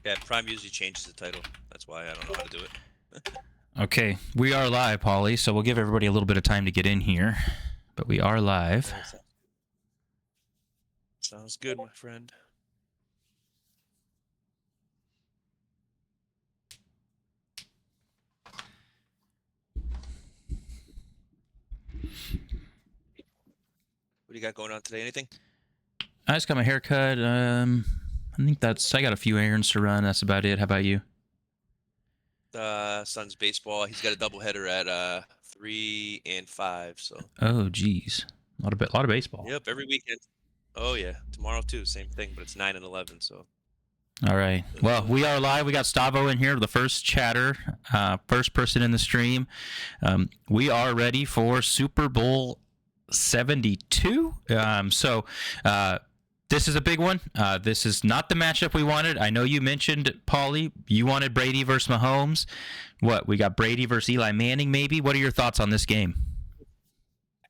Yeah, Prime usually changes the title. That's why I don't know how to do it. Okay, we are live, Polly, so we'll give everybody a little bit of time to get in here. But we are live. Sounds good, my friend. What do you got going on today? Anything? I just got my hair cut. I got a few errands to run. That's about it. How about you? Son's baseball. He's got a doubleheader at 3 and 5. So. Oh, geez, a lot of baseball. Yep, every weekend. Oh yeah, tomorrow too, same thing, but it's 9 and 11. So. All right. Well, we are live. We got Stavo in here, the first chatter, first person in the stream. We are ready for Super Bowl 72. This is a big one. This is not the matchup we wanted. I know you mentioned, Paulie, you wanted Brady versus Mahomes. What, we got Brady versus Eli Manning maybe? What are your thoughts on this game?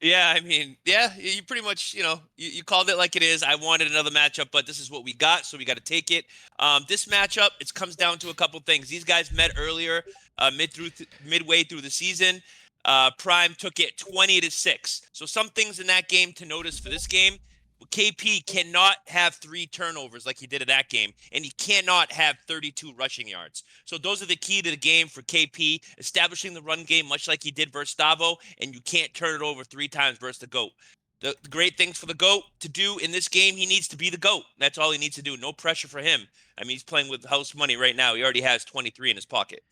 Yeah, I mean, yeah, you pretty much, you called it like it is. I wanted another matchup, but this is what we got, so we got to take it. This matchup, it comes down to a couple things. These guys met earlier, midway through the season. Prime took it 20-6. So some things in that game to notice for this game. KP cannot have 3 turnovers like he did in that game, and he cannot have 32 rushing yards. So those are the key to the game for KP, establishing the run game much like he did versus Stavo, and you can't turn it over 3 times versus the GOAT. The great things for the GOAT to do in this game, he needs to be the GOAT. That's all he needs to do. No pressure for him. I mean, he's playing with house money right now. He already has 23 in his pocket.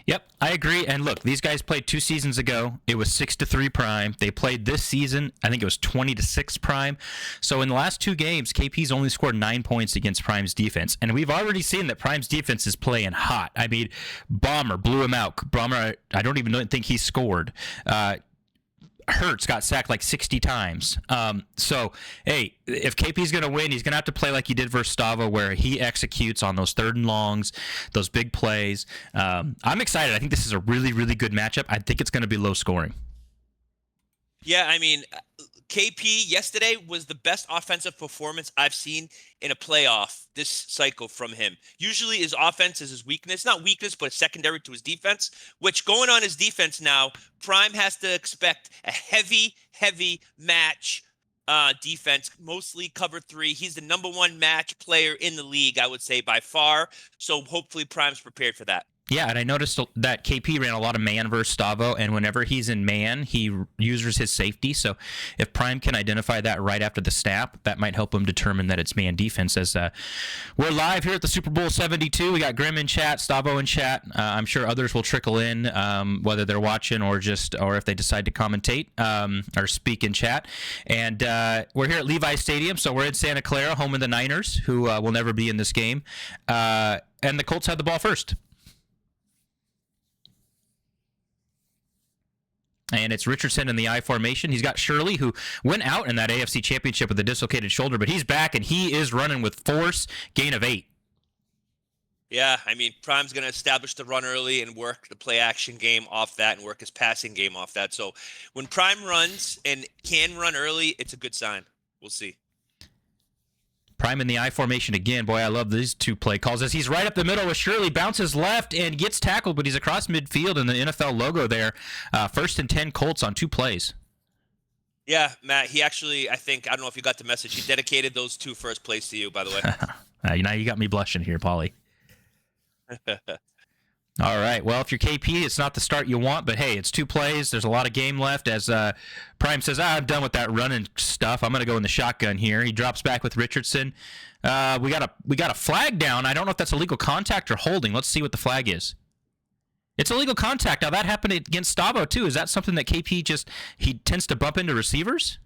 Yep, I agree. And look, these guys played 2 seasons ago. It was 6-3 Prime. They played this season, I think it was 20-6 Prime. So in the last 2 games, KP's only scored 9 points against Prime's defense. And we've already seen that Prime's defense is playing hot. I mean, Bomber blew him out. Bomber, I don't even think he scored. Hurts got sacked like 60 times. So, hey, if KP's going to win, he's going to have to play like he did versus Stavo, where he executes on those 3rd and longs, those big plays. I'm excited. I think this is a really, really good matchup. I think it's going to be low scoring. Yeah, I mean, KP yesterday was the best offensive performance I've seen in a playoff this cycle from him. Usually his offense is his weakness. Not weakness, but secondary to his defense, which going on his defense now, Prime has to expect a heavy match defense, mostly cover 3. He's the number 1 match player in the league, I would say, by far. So hopefully Prime's prepared for that. Yeah, and I noticed that KP ran a lot of man versus Stavo, and whenever he's in man, he uses his safety. So if Prime can identify that right after the snap, that might help him determine that it's man defense. As we're live here at the Super Bowl 72, we got Grim in chat, Stavo in chat. I'm sure others will trickle in, whether they're watching or if they decide to commentate or speak in chat. And we're here at Levi Stadium, so we're in Santa Clara, home of the Niners, who will never be in this game. And the Colts had the ball first. And it's Richardson in the I formation. He's got Shirley, who went out in that AFC Championship with a dislocated shoulder, but he's back, and he is running with force, gain of 8. Yeah, I mean, Prime's going to establish the run early and work the play-action game off that and work his passing game off that. So when Prime runs and can run early, it's a good sign. We'll see. Prime in the I formation again. Boy, I love these 2 play calls as he's right up the middle with Shirley, bounces left and gets tackled, but he's across midfield in the NFL logo there. 1st and 10 Colts on 2 plays. Yeah, Matt, he actually, I don't know if you got the message. He dedicated those 2 first plays to you, by the way. Now you got me blushing here, Paulie. All right. Well, if you're KP, it's not the start you want, but hey, it's 2 plays. There's a lot of game left. As Prime says, I'm done with that running stuff. I'm going to go in the shotgun here. He drops back with Richardson. We got a flag down. I don't know if that's illegal contact or holding. Let's see what the flag is. It's illegal contact. Now that happened against Stavo too. Is that something that KP he tends to bump into receivers?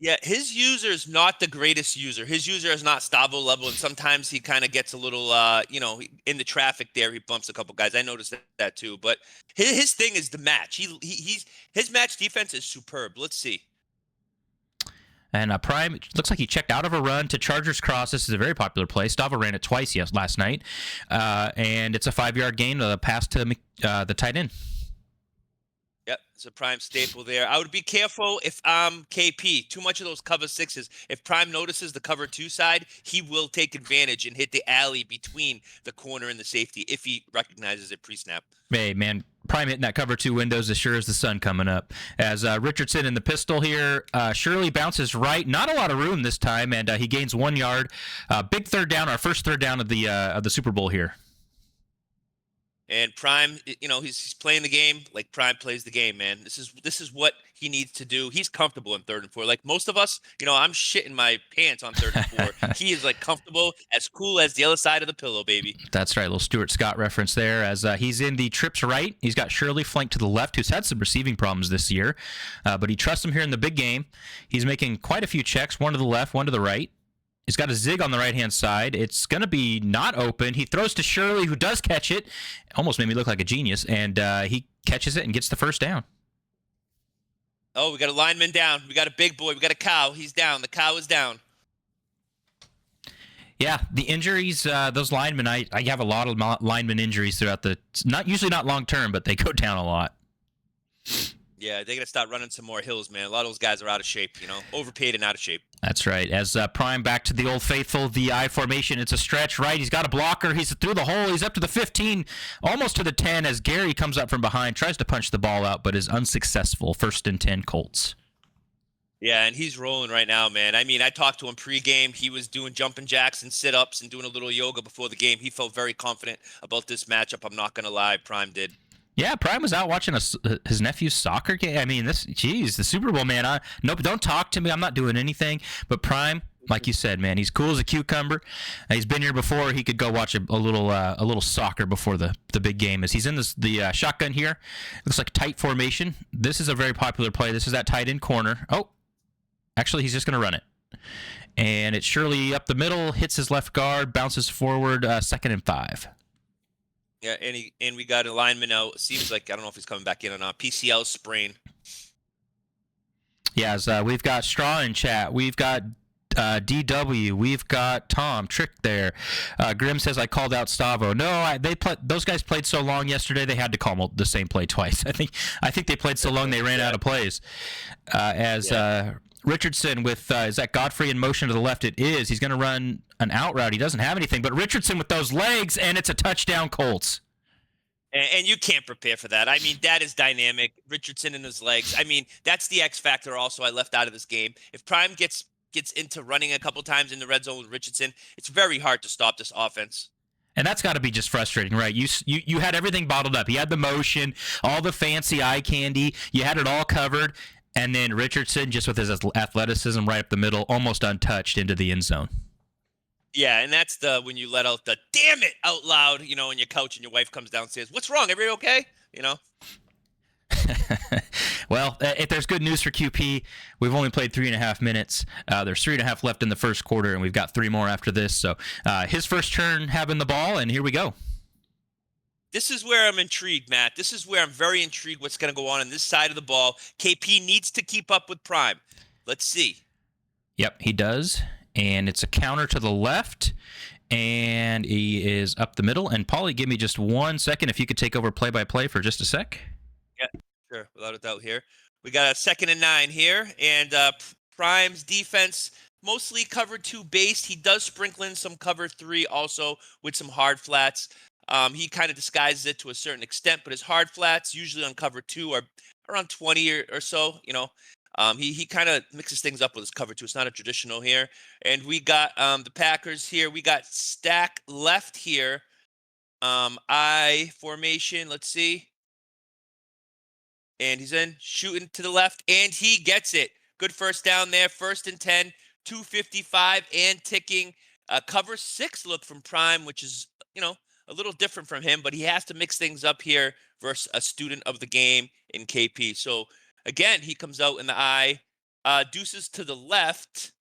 Yeah, his user is not the greatest user. His user is not Stavo level, and sometimes he kind of gets a little, in the traffic there. He bumps a couple guys. I noticed that too. But his thing is the match. His match defense is superb. Let's see. And Prime, looks like he checked out of a run to Chargers cross. This is a very popular play. Stavo ran it twice last night. And it's a 5-yard gain, pass to the tight end. Yep, it's a prime staple there. I would be careful if I'm KP. Too much of those cover sixes. If Prime notices the cover two side, he will take advantage and hit the alley between the corner and the safety if he recognizes it pre-snap. Hey, man, Prime hitting that cover two windows as sure as the sun coming up. As Richardson in the pistol here, Shirley bounces right. Not a lot of room this time, and he gains 1 yard. Big third down, our first third down of the Super Bowl here. And Prime, he's playing the game like Prime plays the game, man. This is what he needs to do. He's comfortable in 3rd and 4. Like most of us, I'm shitting my pants on 3rd and 4. He is like comfortable, as cool as the other side of the pillow, baby. That's right, little Stuart Scott reference there. As he's in the trips right, he's got Shirley flanked to the left, who's had some receiving problems this year, but he trusts him here in the big game. He's making quite a few checks, one to the left, one to the right. He's got a zig on the right-hand side. It's going to be not open. He throws to Shirley, who does catch it. Almost made me look like a genius. And he catches it and gets the first down. Oh, we got a lineman down. We got a big boy. We got a cow. He's down. The cow is down. Yeah, the injuries, those linemen, I have a lot of lineman injuries throughout usually not long-term, but they go down a lot. Yeah, they got to start running some more hills, man. A lot of those guys are out of shape, overpaid and out of shape. That's right. As Prime back to the old faithful, the I formation. It's a stretch, right? He's got a blocker. He's through the hole. He's up to the 15, almost to the 10 as Gary comes up from behind, tries to punch the ball out, but is unsuccessful. 1st and 10 Colts. Yeah, and he's rolling right now, man. I mean, I talked to him pregame. He was doing jumping jacks and sit-ups and doing a little yoga before the game. He felt very confident about this matchup. I'm not going to lie. Prime did. Yeah, Prime was out watching his nephew's soccer game. I mean, the Super Bowl, man. Nope, don't talk to me. I'm not doing anything. But Prime, like you said, man, he's cool as a cucumber. He's been here before. He could go watch a little soccer before the big game. As he's in the shotgun here, looks like tight formation. This is a very popular play. This is that tight end corner. Oh, actually, he's just going to run it. And it's Shirley up the middle, hits his left guard, bounces forward, 2nd and 5. Yeah, and we got a lineman out. Seems like I don't know if he's coming back in or not. PCL sprain. Yes, we've got Straw in chat. We've got DW. We've got Tom Trick there. Grim says I called out Stavo. No, those guys played so long yesterday they had to call the same play twice. I think they played so long they ran out of plays. Richardson with is that Godfrey in motion to the left? It is. He's going to run an out route. He doesn't have anything, but Richardson with those legs, and it's a touchdown, Colts. And you can't prepare for that. I mean, that is dynamic. Richardson and his legs. I mean, that's the X factor also I left out of this game. If Prime gets into running a couple times in the red zone with Richardson, it's very hard to stop this offense. And that's got to be just frustrating, right? You had everything bottled up. You had the motion, all the fancy eye candy. You had it all covered. And then Richardson, just with his athleticism right up the middle, almost untouched into the end zone. Yeah, and that's when you let out the "damn it" out loud, in your couch, and your wife comes downstairs. What's wrong? Everybody okay? Well, if there's good news for QP, we've only played 3.5 minutes. There's 3.5 left in the first quarter, and we've got 3 more after this. So his first turn having the ball, and here we go. This is where I'm intrigued, Matt. This is where I'm very intrigued what's going to go on this side of the ball. KP needs to keep up with Prime. Let's see. Yep, he does. And it's a counter to the left. And he is up the middle. And Paulie, give me just 1 second if you could take over play-by-play for just a sec. Yeah, sure. Without a doubt here. We got a 2nd and 9 here. And Prime's defense mostly cover 2 based. He does sprinkle in some cover 3 also with some hard flats. He kind of disguises it to a certain extent, but his hard flats, usually on cover 2, are around 20 or so. He kind of mixes things up with his cover 2. It's not a traditional here. And we got the Packers here. We got stack left here. I formation. Let's see. And he's in shooting to the left, and he gets it. Good first down there. 1st and 10, 2:55 and ticking. Cover 6 look from Prime, which is a little different from him, but he has to mix things up here versus a student of the game in KP. So again, he comes out in the eye, deuces to the left,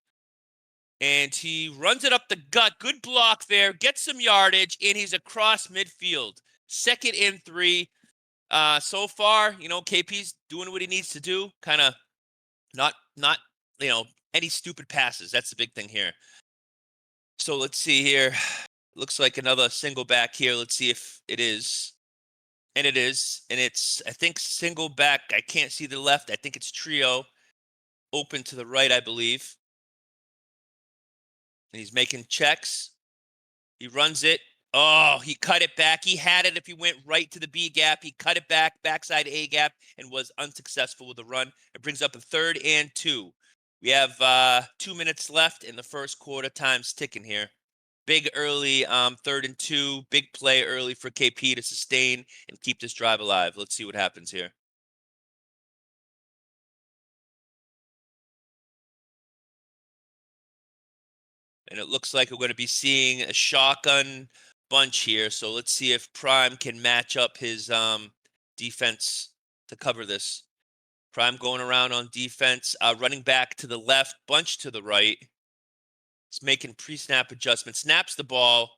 and he runs it up the gut. Good block there, gets some yardage, and he's across midfield. 2nd and 3. So far, KP's doing what he needs to do. Kind of not any stupid passes. That's the big thing here. So let's see here. Looks like another single back here. Let's see if it is. And it is. And it's, I think, single back. I can't see the left. I think it's trio. Open to the right, I believe. And he's making checks. He runs it. Oh, he cut it back. He had it if he went right to the B gap. He cut it back, backside A gap, and was unsuccessful with the run. It brings up a 3rd and 2. We have 2 minutes left in the first quarter. Time's ticking here. Big early 3rd and 2. Big play early for KP to sustain and keep this drive alive. Let's see what happens here. And it looks like we're going to be seeing a shotgun bunch here. So let's see if Prime can match up his defense to cover this. Prime going around on defense, running back to the left, bunch to the right. He's making pre-snap adjustments, snaps the ball,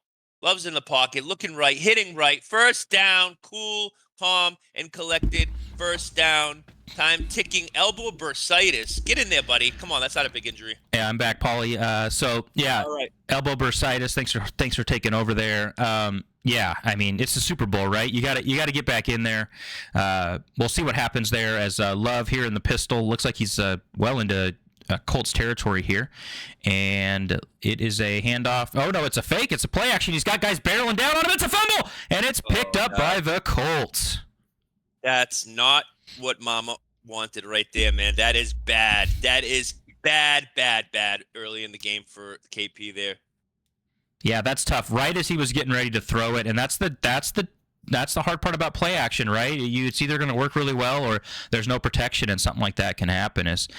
loves in the pocket, looking right, hitting right. First down, cool, calm, and collected. First down. Time ticking. Elbow bursitis. Get in there, buddy. Come on, that's not a big injury. Yeah, I'm back, Paulie. All right. Elbow bursitis. Thanks for taking over there. Yeah, I mean, it's the Super Bowl, right? You got to get back in there. We'll see what happens there as Love here in the pistol. Looks like he's well into Colts territory here. And it is a handoff. Oh, no, it's a fake. It's a play action. He's got guys barreling down on him. It's a fumble, and it's picked up by the Colts. That's not what Mama wanted right there, man. That is bad. That is bad early in the game for KP there. Yeah, that's tough. Right as he was getting ready to throw it, and that's the hard part about play action, right? It's either going to work really well or there's no protection, and something like that can happen. As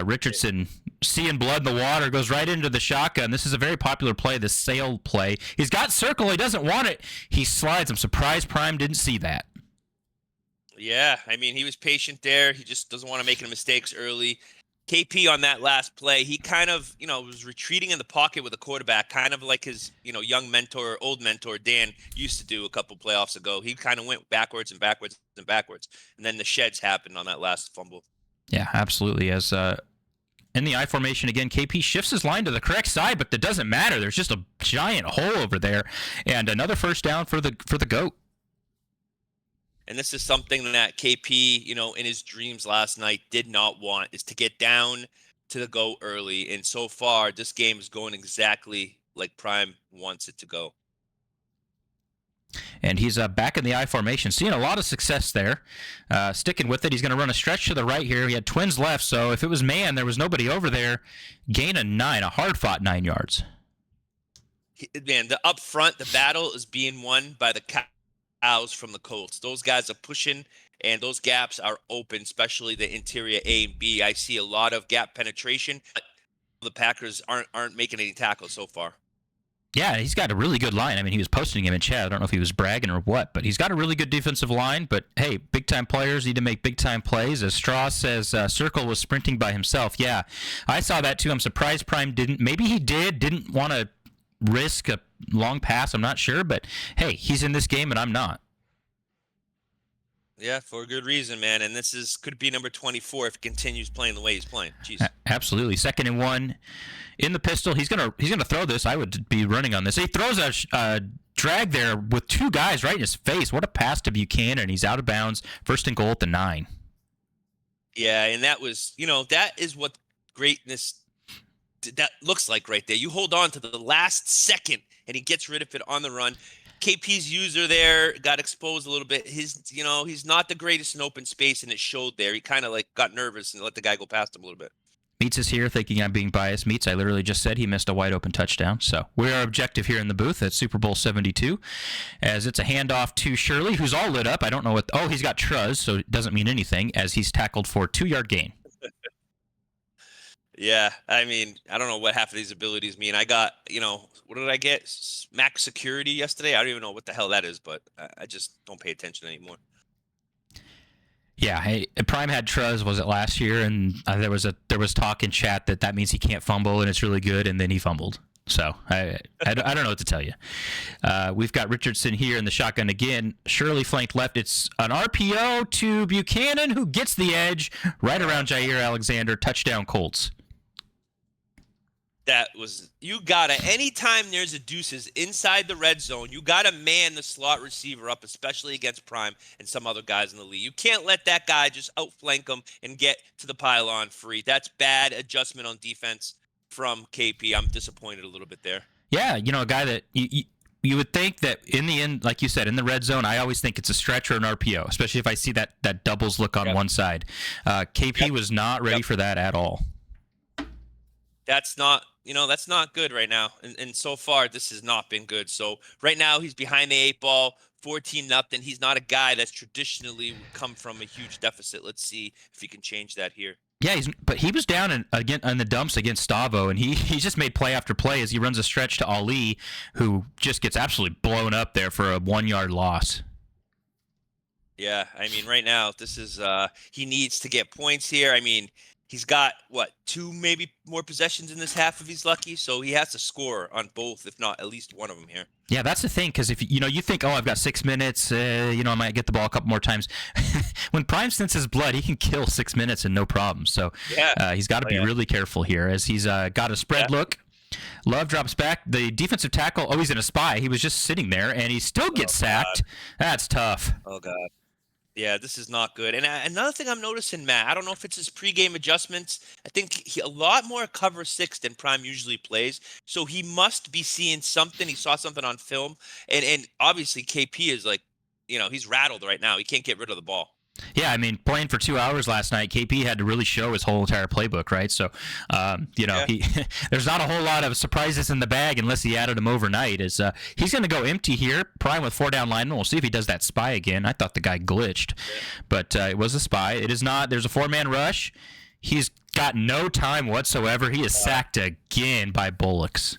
Richardson, seeing blood in the water, goes right into the shotgun. This is a very popular play, the sail play. He's got circle. He doesn't want it. He slides. I'm surprised Prime didn't see that. Yeah, I mean, he was patient there. He just doesn't want to make any mistakes early. KP on that last play, he kind of, was retreating in the pocket with a quarterback, kind of like his, young mentor, old mentor, Dan, used to do a couple playoffs ago. He kind of went backwards and backwards and backwards. And then the sheds happened on that last fumble. Yeah, absolutely. As in the I formation again, KP shifts his line to the correct side, but that doesn't matter. There's just a giant hole over there. And another first down for the GOAT. And this is something that KP, in his dreams last night did not want, is to get down to the go early. And so far, this game is going exactly like Prime wants it to go. And he's back in the I formation, seeing a lot of success there. Sticking with it, he's going to run a stretch to the right here. He had twins left, so if it was man, there was nobody over there. Gain of 9, a hard-fought 9 yards. Man, the up front, the battle is being won by the Cows from the Colts. Those guys are pushing, and those gaps are open, especially the interior A and B. I see a lot of gap penetration. But the Packers aren't making any tackles so far. Yeah, he's got a really good line. I mean, he was posting him in chat. I don't know if he was bragging or what, but he's got a really good defensive line. But, hey, big-time players need to make big-time plays. As Strauss says, Circle was sprinting by himself. Yeah, I saw that too. I'm surprised Prime didn't. Maybe he didn't want to risk a long pass. I'm not sure. But, hey, he's in this game, and I'm not. Yeah, for a good reason, man. And this could be number 24 if he continues playing the way he's playing. Jeez. Absolutely. 2nd and 1 in the pistol. He's gonna throw this. I would be running on this. He throws a drag there with 2 guys right in his face. What a pass to Buchanan. He's out of bounds. 1st and goal at the 9. Yeah, and that was, that is what greatness that looks like right there. You hold on to the last second, and he gets rid of it on the run. KP's user there got exposed a little bit. He's not the greatest in open space, and it showed there. He kind of got nervous and let the guy go past him a little bit. Meats is here thinking I'm being biased. Meats, I literally just said he missed a wide open touchdown. So we are objective here in the booth at Super Bowl 72, as it's a handoff to Shirley, who's all lit up. I don't know what. Oh, he's got Truz, so it doesn't mean anything, as he's tackled for a 2-yard gain. Yeah, I mean, I don't know what half of these abilities mean. I got, what did I get? Max security yesterday. I don't even know what the hell that is, but I just don't pay attention anymore. Yeah, hey, Prime had Truz, was it last year? And there was talk in chat that means he can't fumble and it's really good, and then he fumbled. So I don't know what to tell you. We've got Richardson here in the shotgun again. Shirley flanked left. It's an RPO to Buchanan, who gets the edge right around Jair Alexander. Touchdown Colts. That was you gotta anytime there's a deuces inside the red zone, you gotta man the slot receiver up, especially against Prime and some other guys in the league. You can't let that guy just outflank him and get to the pylon free. That's bad adjustment on defense from KP. I'm disappointed a little bit there. Yeah, a guy that you would think that in the end, like you said, in the red zone, I always think it's a stretch or an RPO, especially if I see that doubles look on Yep. one side. KP Yep. was not ready Yep. for that at all. That's not, that's not good right now. And so far, this has not been good. So right now, he's behind the 8 ball, 14-0. He's not a guy that's traditionally would come from a huge deficit. Let's see if he can change that here. Yeah, but he was down again in the dumps against Stavo, and he just made play after play as he runs a stretch to Ali, who just gets absolutely blown up there for a 1-yard loss. Yeah, I mean, right now, this is he needs to get points here. I mean, he's got what, 2 maybe more possessions in this half if he's lucky, so he has to score on both, if not at least one of them here. Yeah, that's the thing, because if you think, oh, I've got 6 minutes, I might get the ball a couple more times. When Prime senses blood, he can kill 6 minutes and no problem. So Yeah. he's got to be really careful here as he's got a spread look. Love drops back. The defensive tackle, he's in a spy. He was just sitting there, and he still gets sacked. That's tough. Oh, God. Yeah, this is not good. And another thing I'm noticing, Matt, I don't know if it's his pregame adjustments. I think he a lot more cover 6 than Prime usually plays. So he must be seeing something. He saw something on film. And obviously KP is like, he's rattled right now. He can't get rid of the ball. Yeah, I mean, playing for 2 hours last night, KP had to really show his whole entire playbook, right? So, he there's not a whole lot of surprises in the bag unless he added them overnight. He's going to go empty here, Prime with 4 down linemen. We'll see if he does that spy again. I thought the guy glitched, but it was a spy. It is not. There's a 4-man rush. He's got no time whatsoever. He is sacked again by Bullocks.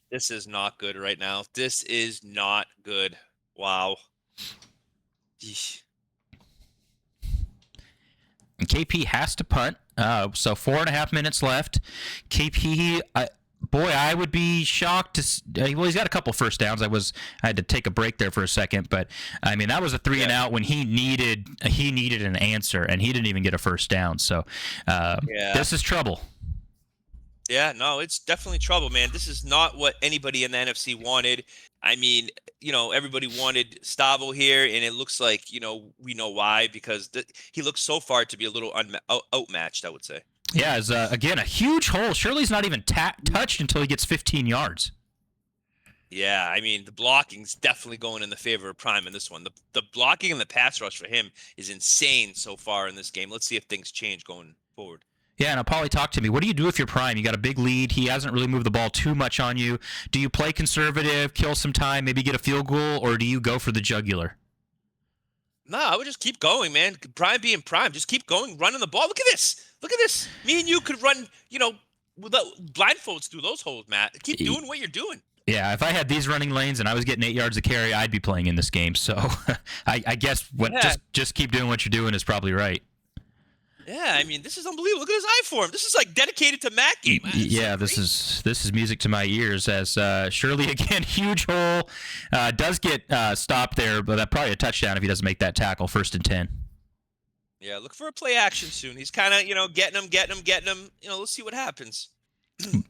This is not good right now. This is not good. Wow. Yeesh. And KP has to punt. So 4.5 minutes left. KP, I would be shocked to. Well, he's got a couple first downs. I had to take a break there for a second, but I mean that was a 3 and out when he needed an answer, and he didn't even get a first down. So this is trouble. Yeah, no, it's definitely trouble, man. This is not what anybody in the NFC wanted. I mean, everybody wanted Stavo here, and it looks like, we know why, because he looks so far to be a little outmatched, I would say. Yeah, it's, again, a huge hole. Shirley's not even touched until he gets 15 yards. Yeah, I mean, the blocking's definitely going in the favor of Prime in this one. The blocking and the pass rush for him is insane so far in this game. Let's see if things change going forward. Yeah, now Paulie, talk to me. What do you do if you're Prime? You got a big lead. He hasn't really moved the ball too much on you. Do you play conservative, kill some time, maybe get a field goal, or do you go for the jugular? No, I would just keep going, man. Prime being Prime, just keep going, running the ball. Look at this. Look at this. Me and you could run, without blindfolds through those holes, Matt. Keep doing what you're doing. Yeah, if I had these running lanes and I was getting 8 yards of carry, I'd be playing in this game. So I guess just keep doing what you're doing is probably right. Yeah, I mean, this is unbelievable. Look at his eye form. This is like dedicated to Matt game. Yeah, this is music to my ears as Shirley, again, huge hole. Does get stopped there, but probably a touchdown if he doesn't make that tackle, 1st and 10. Yeah, look for a play action soon. He's kind of, getting him. Let's see what happens.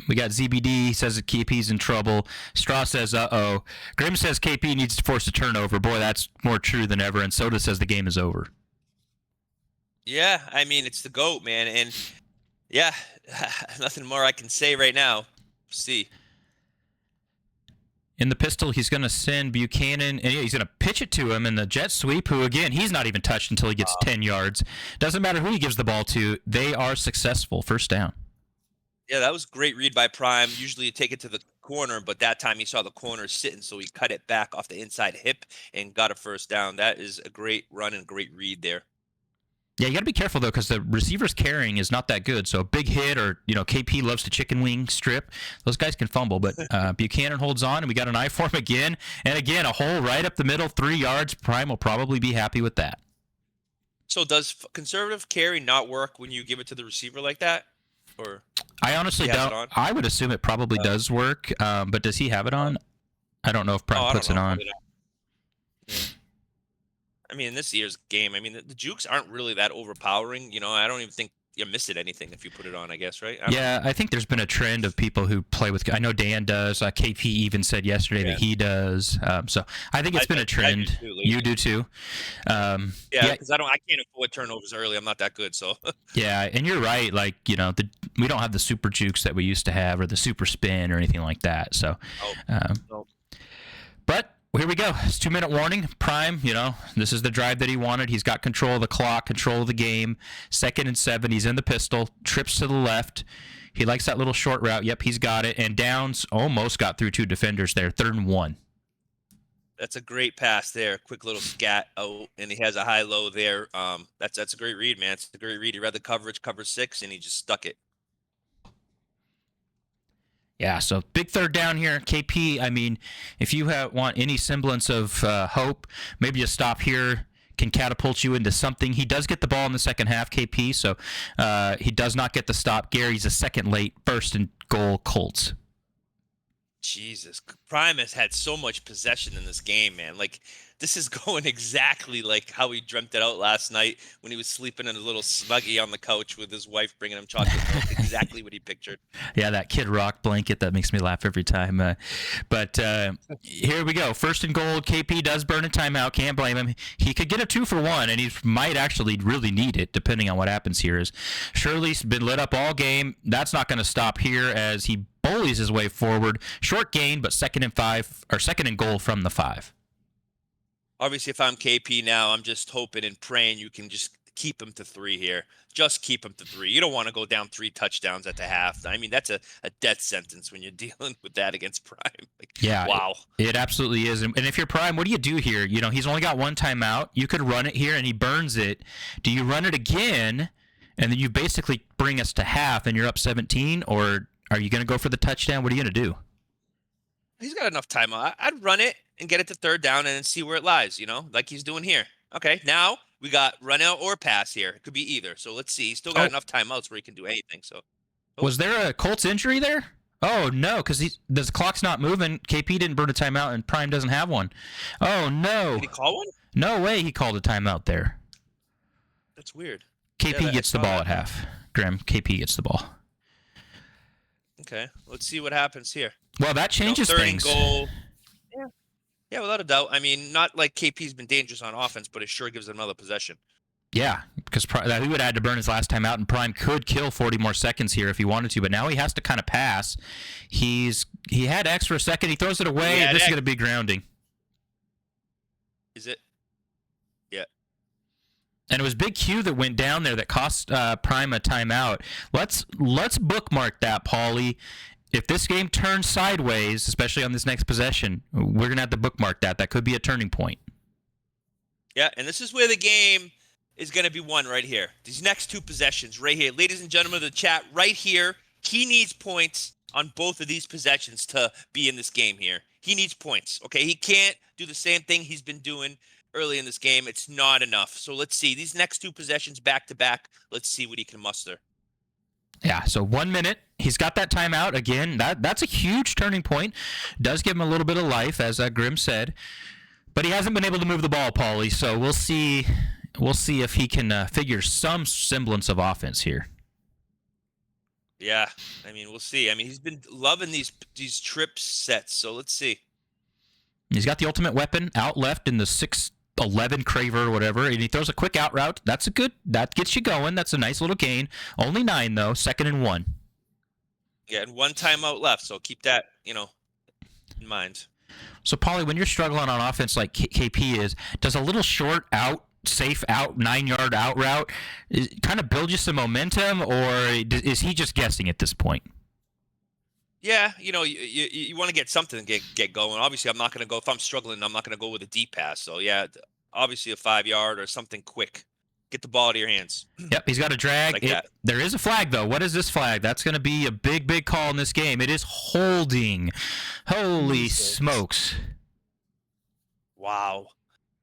We got ZBD. He says that KP's in trouble. Straw says, uh-oh. Grim says KP needs to force a turnover. Boy, that's more true than ever. And Soda says the game is over. Yeah, I mean, it's the GOAT, man. And, yeah, nothing more I can say right now. See. In the pistol, he's going to send Buchanan, and he's going to pitch it to him in the jet sweep, who, again, he's not even touched until he gets 10 yards. Doesn't matter who he gives the ball to. They are successful. 1st down. Yeah, that was a great read by Prime. Usually you take it to the corner, but that time he saw the corner sitting, so he cut it back off the inside hip and got a 1st down. That is a great run and great read there. Yeah, you got to be careful, though, because the receiver's carrying is not that good. So a big hit or, KP loves to chicken wing strip. Those guys can fumble, but Buchanan holds on, and we got an eye for him again. And again, a hole right up the middle, 3 yards. Prime will probably be happy with that. So does conservative carry not work when you give it to the receiver like that? Or I honestly don't. I would assume it probably does work, but does he have it on? I don't know if Prime puts it on. Yeah. I mean, in this year's game, I mean, the jukes aren't really that overpowering. I don't even think, you're missing anything if you put it on, I guess, right? Yeah, I think there's been a trend of people who play with. I know Dan does. KP even said yesterday that he does. So I think it's been a trend. You do too. Yeah, because I can't afford turnovers early. I'm not that good, so. Yeah, and you're right. Like, we don't have the super jukes that we used to have, or the super spin, or anything like that. So, No. But here we go. It's 2-minute warning. Prime, this is the drive that he wanted. He's got control of the clock, control of the game. 2nd and 7. He's in the pistol. Trips to the left. He likes that little short route. Yep, he's got it. And Downs almost got through 2 defenders there. 3rd and 1. That's a great pass there. Quick little scat out, and he has a high-low there. That's a great read, man. It's a great read. He read the coverage, cover 6, and he just stuck it. Yeah, so big 3rd down here. KP, I mean, if you want any semblance of hope, maybe a stop here can catapult you into something. He does get the ball in the second half, KP, so he does not get the stop. Gary's a second late, 1st and goal, Colts. Jesus, Prime has had so much possession in this game, man. Like, this is going exactly like how he dreamt it out last night when he was sleeping in a little Snuggie on the couch with his wife bringing him chocolate milk. Exactly what he pictured. Yeah, that Kid Rock blanket, that makes me laugh every time. But here we go. 1st and goal. KP does burn a timeout. Can't blame him. He could get a 2-for-1, and he might actually really need it, depending on what happens here. Is Shirley's been lit up all game. That's not going to stop here as he bullies his way forward. Short gain, but 2nd and 5, or 2nd and goal from the 5. Obviously, if I'm KP now, I'm just hoping and praying you can just keep him to 3 here. Just keep him to 3. You don't want to go down 3 touchdowns at the half. I mean, that's a death sentence when you're dealing with that against Prime. Like, yeah, wow. It absolutely is. And if you're Prime, what do you do here? He's only got 1 timeout. You could run it here, and he burns it. Do you run it again, and then you basically bring us to half, and you're up 17, or are you going to go for the touchdown? What are you going to do? He's got enough timeout. I'd run it and get it to 3rd down and then see where it lies, like he's doing here. Okay, now we got run out or pass here. It could be either. So let's see. He's still got enough timeouts where he can do anything. So, was there a Colts injury there? Oh, no, because the clock's not moving. KP didn't burn a timeout, and Prime doesn't have one. Oh, no. Did he call one? No way he called a timeout there. That's weird. KP gets the ball at half. Graham, KP gets the ball. Okay, let's see what happens here. Well, that changes 3rd things. And goal. Yeah, without a doubt. I mean, not like KP's been dangerous on offense, but it sure gives them another possession. Yeah, because he would have had to burn his last time out, and Prime could kill 40 more seconds here if he wanted to, but now he has to kind of pass. He had extra second. He throws it away, and this is going to be grounding. Is it? Yeah. And it was Big Q that went down there that cost Prime a timeout. Let's bookmark that, Paulie. If this game turns sideways, especially on this next possession, we're going to have to bookmark that. That could be a turning point. Yeah, and this is where the game is going to be won right here. These next 2 possessions right here. Ladies and gentlemen of the chat, right here, he needs points on both of these possessions to be in this game here. He needs points, okay? He can't do the same thing he's been doing early in this game. It's not enough. So let's see. These next 2 possessions back-to-back, let's see what he can muster. Yeah, so 1 minute. He's got that timeout again. That's a huge turning point. Does give him a little bit of life, as Grim said, but he hasn't been able to move the ball, Paulie. So we'll see. We'll see if he can figure some semblance of offense here. Yeah, I mean, we'll see. I mean, he's been loving these trip sets. So let's see. He's got the ultimate weapon out left in the 6'11" Craver or whatever, and he throws a quick out route. That gets you going. That's a nice little gain. Only 9 though. 2nd and 1. Yeah, and 1 timeout left. So keep that, in mind. So Paulie, when you're struggling on offense like KP is, does a little short out, safe out, 9-yard out route kind of build you some momentum, or is he just guessing at this point? Yeah, you want to get something to get going. Obviously, I'm not going to go if I'm struggling. I'm not going to go with a deep pass. So yeah, obviously a 5-yard or something quick. Get the ball to your hands. Yep, he's got a drag. Like that. There is a flag though. What is this flag? That's going to be a big call in this game. It is holding. Holy smokes! Wow.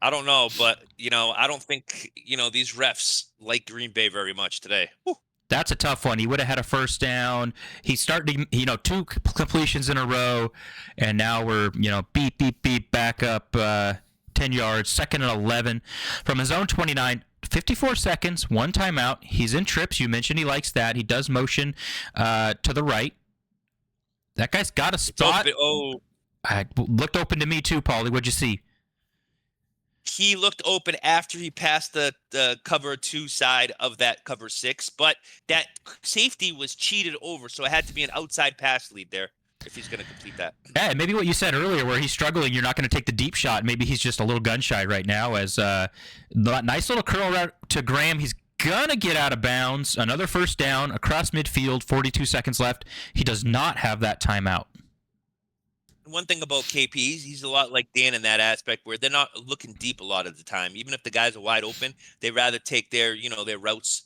I don't know, but I don't think these refs like Green Bay very much today. Whew. That's a tough one. He would have had a 1st down. He started, 2 completions in a row, and now we're, beep, back up 10 yards, 2nd and 11 from his own 29. 54 seconds, one timeout. He's in trips. You mentioned he likes that. He does motion to the right. That guy's got a spot. Looked open to me too, Paulie. What'd you see? He looked open after he passed the cover 2 side of that cover 6, but that safety was cheated over, so it had to be an outside pass lead there if he's going to complete that. Yeah, maybe what you said earlier, where he's struggling, you're not going to take the deep shot. Maybe he's just a little gun shy right now. As nice little curl route to Graham. He's gonna get out of bounds. Another first down across midfield. 42 seconds left. He does not have that timeout. One thing about KP, he's a lot like Dan in that aspect where they're not looking deep a lot of the time. Even if the guys are wide open, they rather take their routes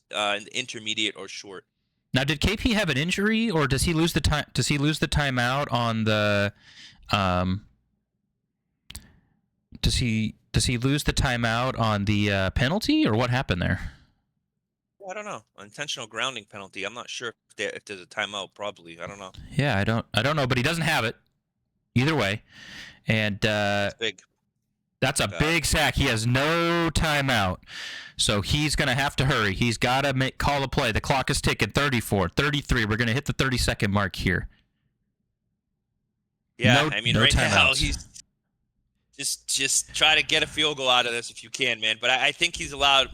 intermediate or short. Now, did KP have an injury, or does he lose the time? Does he lose the timeout on the? Does he lose the timeout on the penalty, or what happened there? I don't know. Intentional grounding penalty. I'm not sure if there's a timeout. Probably. I don't know. Yeah, I don't know, but he doesn't have it. Either way, and That's big. That's a big sack. He has no timeout, so he's going to have to hurry. He's got to call a play. The clock is ticking. 34, 33. We're going to hit the 30-second mark here. Yeah, right now he's just try to get a field goal out of this if you can, man. But I think he's allowed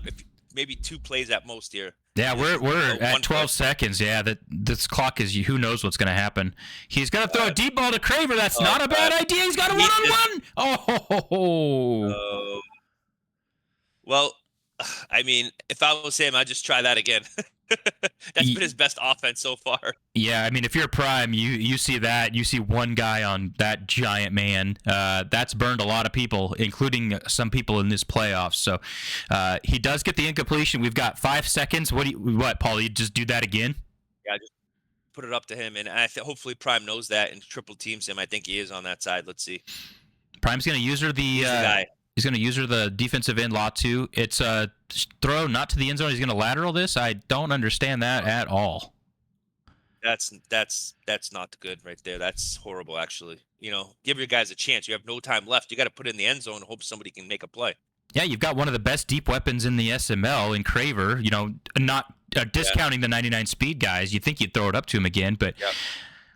maybe 2 plays at most here. Yeah, we're at 12 seconds. Yeah, this clock is, who knows what's going to happen. He's going to throw a deep ball to Craver. That's not a bad idea. He's got a one-on-one. Oh. Well, I mean, if I was him, I'd just try that again. That's been his best offense so far. Yeah, I mean, if you're Prime, you see that. You see one guy on that giant man. That's burned a lot of people, including some people in this playoffs. So he does get the incompletion. We've got 5 seconds. What, Paul? You just do that again? Yeah, just put it up to him. And hopefully Prime knows that and triple teams him. I think he is on that side. Let's see. Prime's going to use her He's going to use her the defensive end lot too. It's a throw not to the end zone. He's going to lateral this. I don't understand that at all. That's not good right there. That's horrible, actually. Give your guys a chance. You have no time left. You got to put it in the end zone and hope somebody can make a play. Yeah, you've got one of the best deep weapons in the SML in Craver. Not discounting the 99 speed guys. You'd think you'd throw it up to him again, but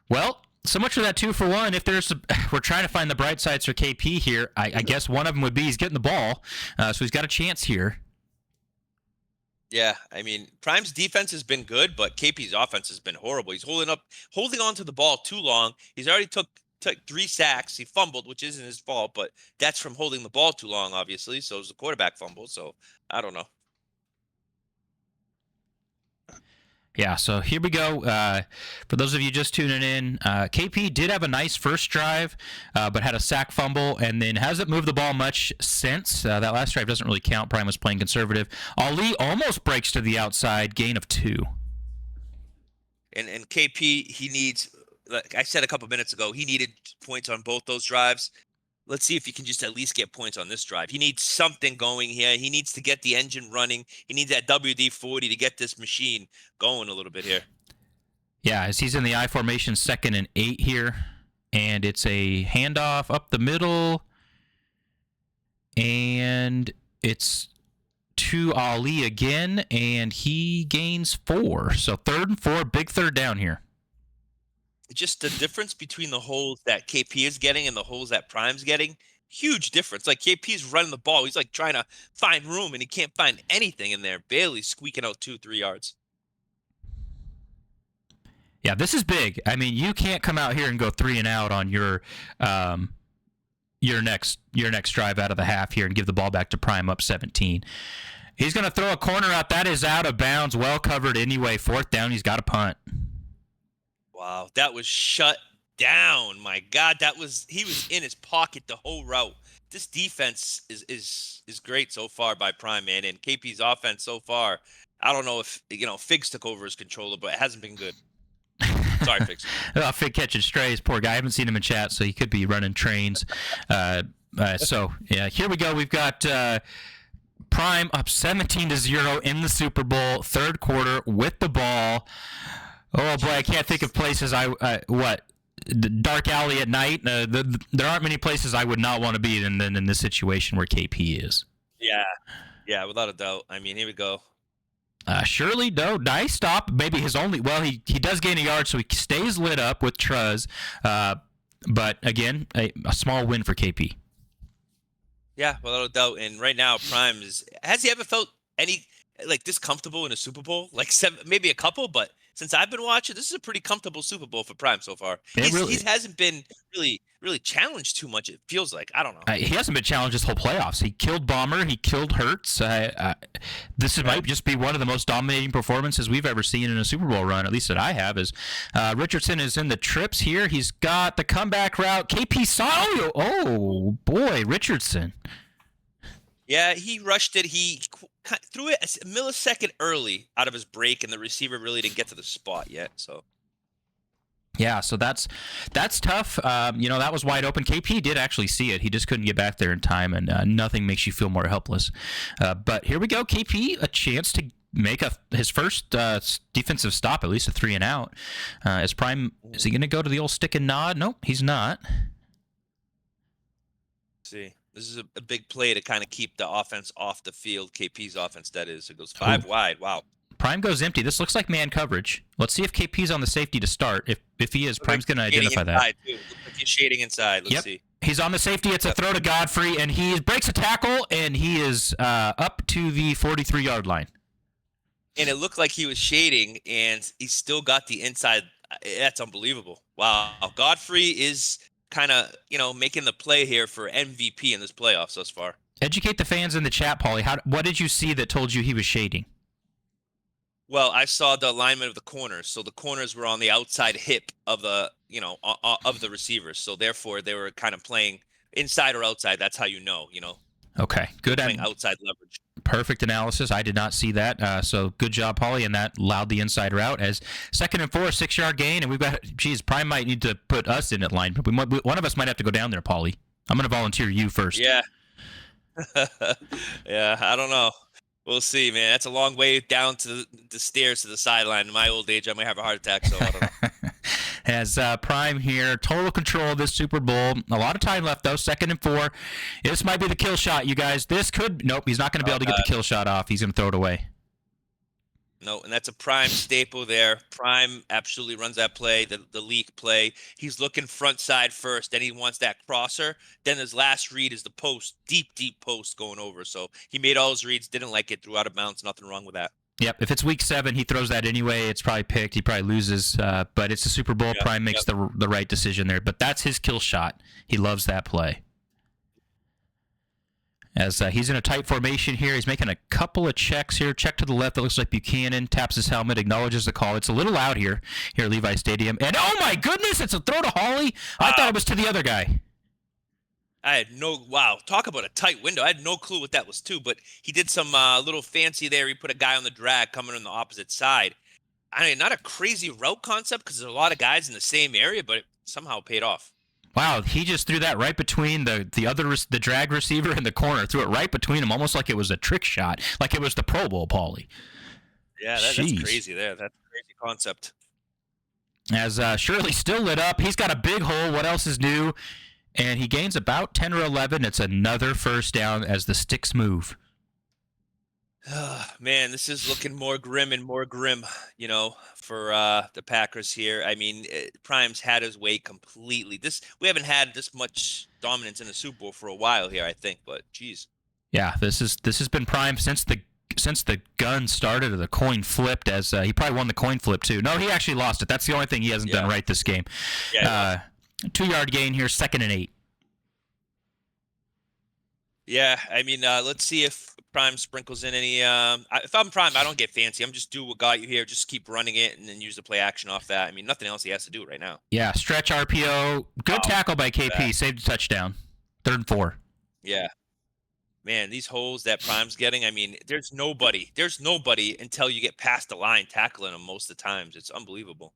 well. So much for that 2-for-1. If we're trying to find the bright sides for KP here, I guess one of them would be he's getting the ball, so he's got a chance here. Yeah, I mean, Prime's defense has been good, but KP's offense has been horrible. He's holding on to the ball too long. He's already took 3 sacks. He fumbled, which isn't his fault, but that's from holding the ball too long, obviously. So it was a quarterback fumble. So I don't know. Yeah, so here we go. For those of you just tuning in, KP did have a nice first drive, but had a sack fumble, and then hasn't moved the ball much since. That last drive doesn't really count. Prime was playing conservative. Ali almost breaks to the outside, gain of 2. And KP, he needs, like I said a couple minutes ago, he needed points on both those drives. Let's see if he can just at least get points on this drive. He needs something going here. He needs to get the engine running. He needs that WD-40 to get this machine going a little bit here. Yeah, as he's in the I formation, 2nd and 8 here. And it's a handoff up the middle. And it's to Ali again, and he gains 4. So 3rd and 4, big third down here. Just the difference between the holes that KP is getting and the holes that Prime's getting, huge difference. Like KP's running the ball. He's like trying to find room and he can't find anything in there, barely squeaking out 2-3 yards. Yeah, this is big. I mean, you can't come out here and go 3 and out on your next drive out of the half here and give the ball back to Prime up 17. He's going to throw a corner out. That is out of bounds, well covered anyway. 4th down, he's got a punt. Wow, that was shut down. My God, he was in his pocket the whole route. This defense is great so far by Prime, man, and KP's offense so far. I don't know if Figs took over as controller, but it hasn't been good. Sorry, Figs. Fig catching strays, poor guy. I haven't seen him in chat, so he could be running trains. So yeah, here we go. We've got Prime up 17-0 in the Super Bowl, 3rd quarter with the ball. Oh, boy, I can't think of places the dark alley at night. There aren't many places I would not want to be than in this situation where KP is. Yeah. Yeah, without a doubt. I mean, here we go. Shirley, no, nice stop. Maybe his only. Well, he does gain a yard, so he stays lit up with Truz. But again, a small win for KP. Yeah, without a doubt. And right now, Prime has he ever felt any like this comfortable in a Super Bowl? Like maybe a couple, but since I've been watching, this is a pretty comfortable Super Bowl for Prime so far. It He really. hasn't been really challenged too much. It feels like I don't know. He hasn't been challenged this whole playoffs. He killed Bomber. He killed Hurts. Might just be one of the most dominating performances we've ever seen in a Super Bowl run, at least that I have. Is Richardson is in the trips here. He's got the comeback route. KP saw. Oh boy, Richardson. Yeah, he rushed it. He threw it a millisecond early out of his break, and the receiver really didn't get to the spot yet. So. Yeah, so that's tough. That was wide open. KP did actually see it. He just couldn't get back there in time, and nothing makes you feel more helpless. But here we go. KP, a chance to make his first defensive stop, at least a 3 and out. Is Prime, is he going to go to the old stick and nod? Nope, he's not. See, this is a big play to kind of keep the offense off the field. KP's offense, that is. It goes 5 wide. Wow. Prime goes empty. This looks like man coverage. Let's see if KP's on the safety to start. If he is, Prime's going to identify that. Too. Looks like he's shading inside. Let's see. He's on the safety. It's a throw to Godfrey, and he breaks a tackle, and he is up to the 43-yard line. And it looked like he was shading, and he still got the inside. That's unbelievable. Wow. Godfrey is kind of, making the play here for MVP in this playoffs thus far. Educate the fans in the chat, Paulie. What did you see that told you he was shading? Well, I saw the alignment of the corners. So the corners were on the outside hip of the, of the receivers. So therefore, they were kind of playing inside or outside. That's how you know. Okay, good. Playing outside leverage. Perfect analysis. I did not see that. So good job, Paulie, and that allowed the inside route as 2nd and 4, 6-yard gain. And we've got, Prime might need to put us in at line. One of us might have to go down there, Paulie. I'm going to volunteer you first. Yeah. Yeah, I don't know. We'll see, man. That's a long way down to the stairs to the sideline. In my old age, I might have a heart attack, so I don't know. As Prime here, total control of this Super Bowl. A lot of time left, though. 2nd and 4. This might be the kill shot, you guys. Nope, he's not going to be able to get the kill shot off. He's going to throw it away. No, and that's a Prime staple there. Prime absolutely runs that play, the leak play. He's looking front side first, then he wants that crosser. Then his last read is the post, deep post going over. So he made all his reads, didn't like it, threw out of bounds, nothing wrong with that. Yep, if it's week 7, he throws that anyway. It's probably picked. He probably loses, but it's a Super Bowl. Yep, Prime makes the right decision there. But that's his kill shot. He loves that play. As he's in a tight formation here. He's making a couple of checks here. Check to the left. It looks like Buchanan taps his helmet, acknowledges the call. It's a little loud here at Levi Stadium. And, oh, my goodness, it's a throw to Hawley. I thought it was to the other guy. I had wow, talk about a tight window. I had no clue what that was, too. But he did some little fancy there. He put a guy on the drag coming on the opposite side. I mean, not a crazy route concept because there's a lot of guys in the same area, but it somehow paid off. Wow, he just threw that right between the drag receiver and the corner. Threw it right between them, almost like it was a trick shot, like it was the Pro Bowl, Paulie. Yeah, that's crazy there. That's a crazy concept. As Shirley still lit up. He's got a big hole. What else is new? And he gains about 10 or 11. It's another first down as the sticks move. Man, this is looking more grim and more grim, for the Packers here. I mean, Prime's had his way completely. We haven't had this much dominance in the Super Bowl for a while here, I think. But geez, yeah, this has been Prime since the gun started or the coin flipped. As he probably won the coin flip too. No, he actually lost it. That's the only thing he hasn't done right this game. Yeah, 2-yard gain here, 2nd and 8. Yeah, I mean, let's see if Prime sprinkles in any. If I'm Prime, I don't get fancy. I'm just do what got you here. Just keep running it and then use the play action off that. I mean, nothing else he has to do right now. Yeah, stretch RPO. Good tackle by KP. Saved a touchdown. 3rd and 4. Yeah. Man, these holes that Prime's getting, I mean, there's nobody until you get past the line tackling them most of the times. It's unbelievable.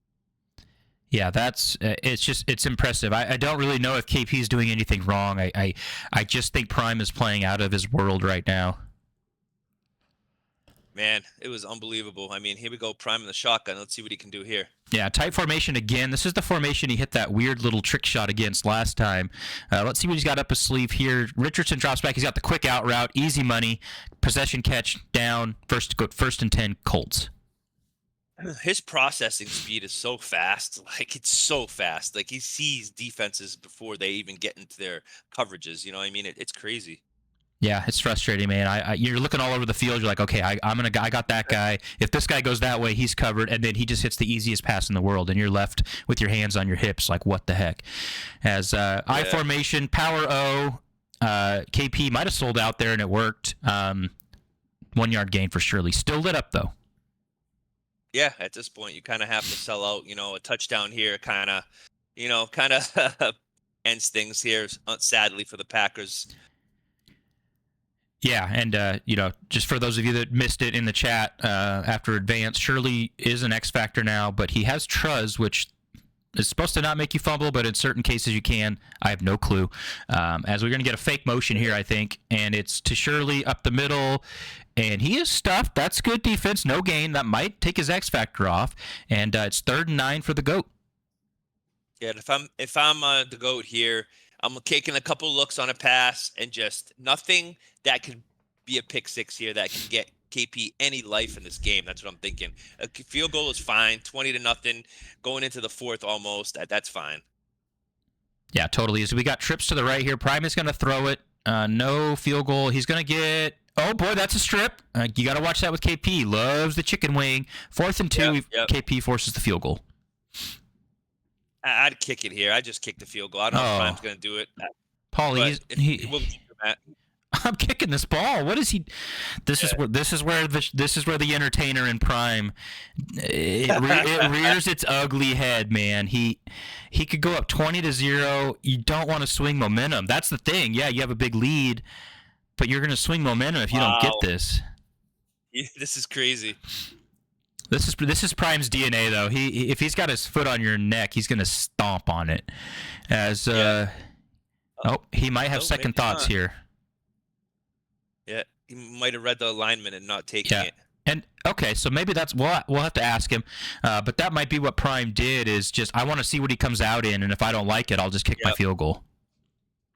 Yeah, it's impressive. I don't really know if KP's doing anything wrong. I just think Prime is playing out of his world right now. Man, it was unbelievable. I mean, here we go, Prime in the shotgun. Let's see what he can do here. Yeah, tight formation again. This is the formation he hit that weird little trick shot against last time. Let's see what he's got up his sleeve here. Richardson drops back. He's got the quick out route, easy money, possession catch down, first and 10 Colts. His processing speed is so fast. Like, it's so fast. Like, he sees defenses before they even get into their coverages. You know what I mean? It's crazy. Yeah, it's frustrating, man. You're looking all over the field. You're like, okay, I got that guy. If this guy goes that way, he's covered, and then he just hits the easiest pass in the world, and you're left with your hands on your hips, like, what the heck? As I formation, power O, KP might have sold out there, and it worked. 1 yard gain for Shirley. Still lit up though. Yeah, at this point, you kind of have to sell out. You know, a touchdown here kind of, ends things here. Sadly for the Packers. Yeah, and just for those of you that missed it in the chat after advance, Shirley is an X factor now, but he has Truz, which is supposed to not make you fumble, but in certain cases you can. I have no clue. As we're going to get a fake motion here, I think, and it's to Shirley up the middle, and he is stuffed. That's good defense, no gain. That might take his X factor off, and it's 3rd and 9 for the GOAT. Yeah, if I'm the GOAT here, I'm taking a couple looks on a pass and just nothing that could be a pick six here that can get KP any life in this game. That's what I'm thinking. A field goal is fine, 20-0, going into the fourth almost. That's fine. Yeah, totally. So we got trips to the right here. Prime is going to throw it. No field goal. He's going to get. Oh boy, that's a strip. You got to watch that with KP. Loves the chicken wing. 4th and 2. Yep. KP forces the field goal. I'd kick it here. I just kicked the field goal. I don't know if Prime's going to do it. Paulie, I'm kicking this ball. What is he? This is where the entertainer in Prime it rears its ugly head, man. He could go up 20-0. You don't want to swing momentum. That's the thing. Yeah, you have a big lead, but you're going to swing momentum if you don't get this. Yeah, this is crazy. This is Prime's DNA, though. If he's got his foot on your neck, he's going to stomp on it. As he might have second thoughts here. Yeah, he might have read the alignment and not taking it. And okay, so maybe that's we'll have to ask him. But that might be what Prime did. Is just I want to see what he comes out in, and if I don't like it, I'll just kick my field goal.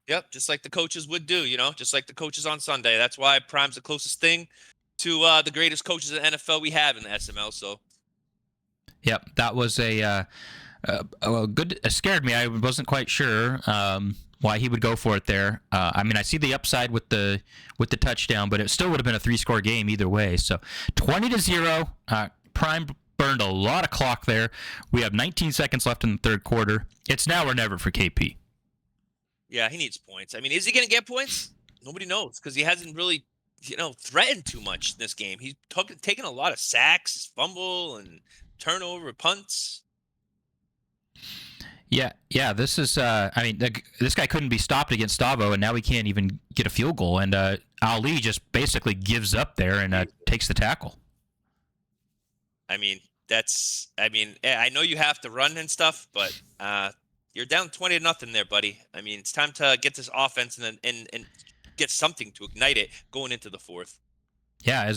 Yep, just like the coaches would do, just like the coaches on Sunday. That's why Prime's the closest thing to the greatest coaches in the NFL we have in the SML. So, yep, that was a good. It scared me. I wasn't quite sure why he would go for it there. I mean, I see the upside with the touchdown, but it still would have been a 3-score game either way. So, 20-0. Prime burned a lot of clock there. We have 19 seconds left in the third quarter. It's now or never for KP. Yeah, he needs points. I mean, is he going to get points? Nobody knows because he hasn't really threatened too much in this game. He's taken a lot of sacks, fumble, and turnover, punts. Yeah. This is. This guy couldn't be stopped against Stavo, and now he can't even get a field goal. And Ali just basically gives up there and takes the tackle. I know you have to run and stuff, but you're down 20-0 there, buddy. I mean, it's time to get this offense and get something to ignite it going into the fourth. Yeah,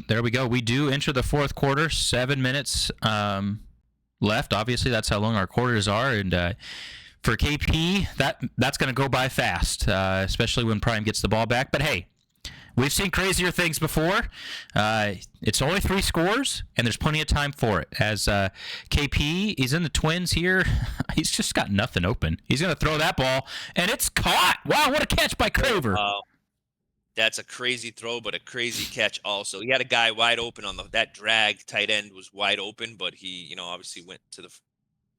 there we go. We do enter the fourth quarter. 7 minutes left. Obviously, that's how long our quarters are, and for KP, that's going to go by fast, especially when Prime gets the ball back. But hey, we've seen crazier things before. It's only 3 scores, and there's plenty of time for it. As KP, he's in the Twins here. He's just got nothing open. He's going to throw that ball, and it's caught. Wow, what a catch by Craver. That's a crazy throw, but a crazy catch also. He had a guy wide open on that drag. Tight end was wide open, but he, obviously went to the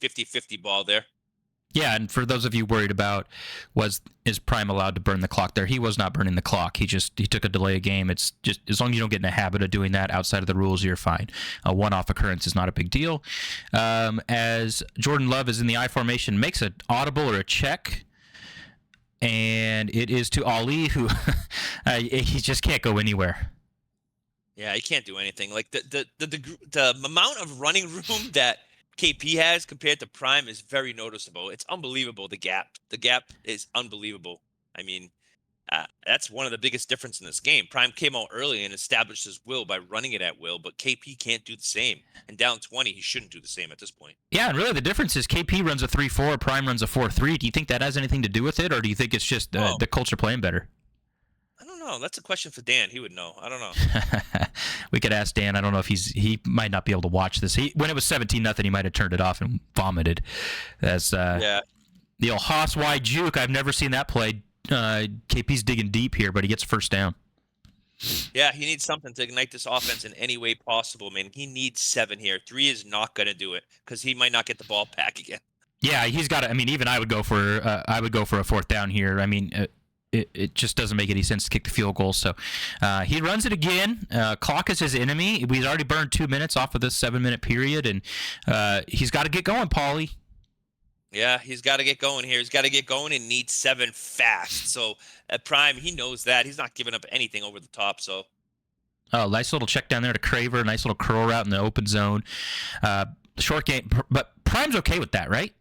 50-50 ball there. Yeah, and for those of you worried about is Prime allowed to burn the clock there, he was not burning the clock. He took a delay of game. It's just as long as you don't get in the habit of doing that outside of the rules, you're fine. A one-off occurrence is not a big deal. As Jordan Love is in the I formation, makes an audible or a check. And it is to Ali, who he just can't go anywhere. Yeah, he can't do anything. Like the amount of running room that KP has compared to Prime is very noticeable. It's unbelievable. The gap is unbelievable. I mean, That's one of the biggest difference in this game. Prime came out early and established his will by running it at will, but KP can't do the same. And down 20, he shouldn't do the same at this point. Yeah, and really the difference is KP runs a 3-4, Prime runs a 4-3. Do you think that has anything to do with it, or do you think it's just the Colts are playing better? I don't know. That's a question for Dan. He would know. I don't know. We could ask Dan. I don't know if he might not be able to watch this. When it was 17-0, he might have turned it off and vomited. That's the old Haas wide juke. I've never seen that play. KP's digging deep here, but he gets a first down. Yeah, he needs something to ignite this offense in any way possible, man. He needs 7 here. 3 is not going to do it because he might not get the ball back again. Yeah, he's got to. I mean, even I would go for a fourth down here. I mean, it just doesn't make any sense to kick the field goal. So he runs it again. Clock is his enemy. We've already burned 2 minutes off of this 7-minute period, and he's got to get going, Paulie. Yeah, he's got to get going here. He's got to get going and needs 7 fast. So at Prime, he knows that. He's not giving up anything over the top. So, nice little check down there to Craver. Nice little curl route in the open zone. Short game, but Prime's okay with that, right?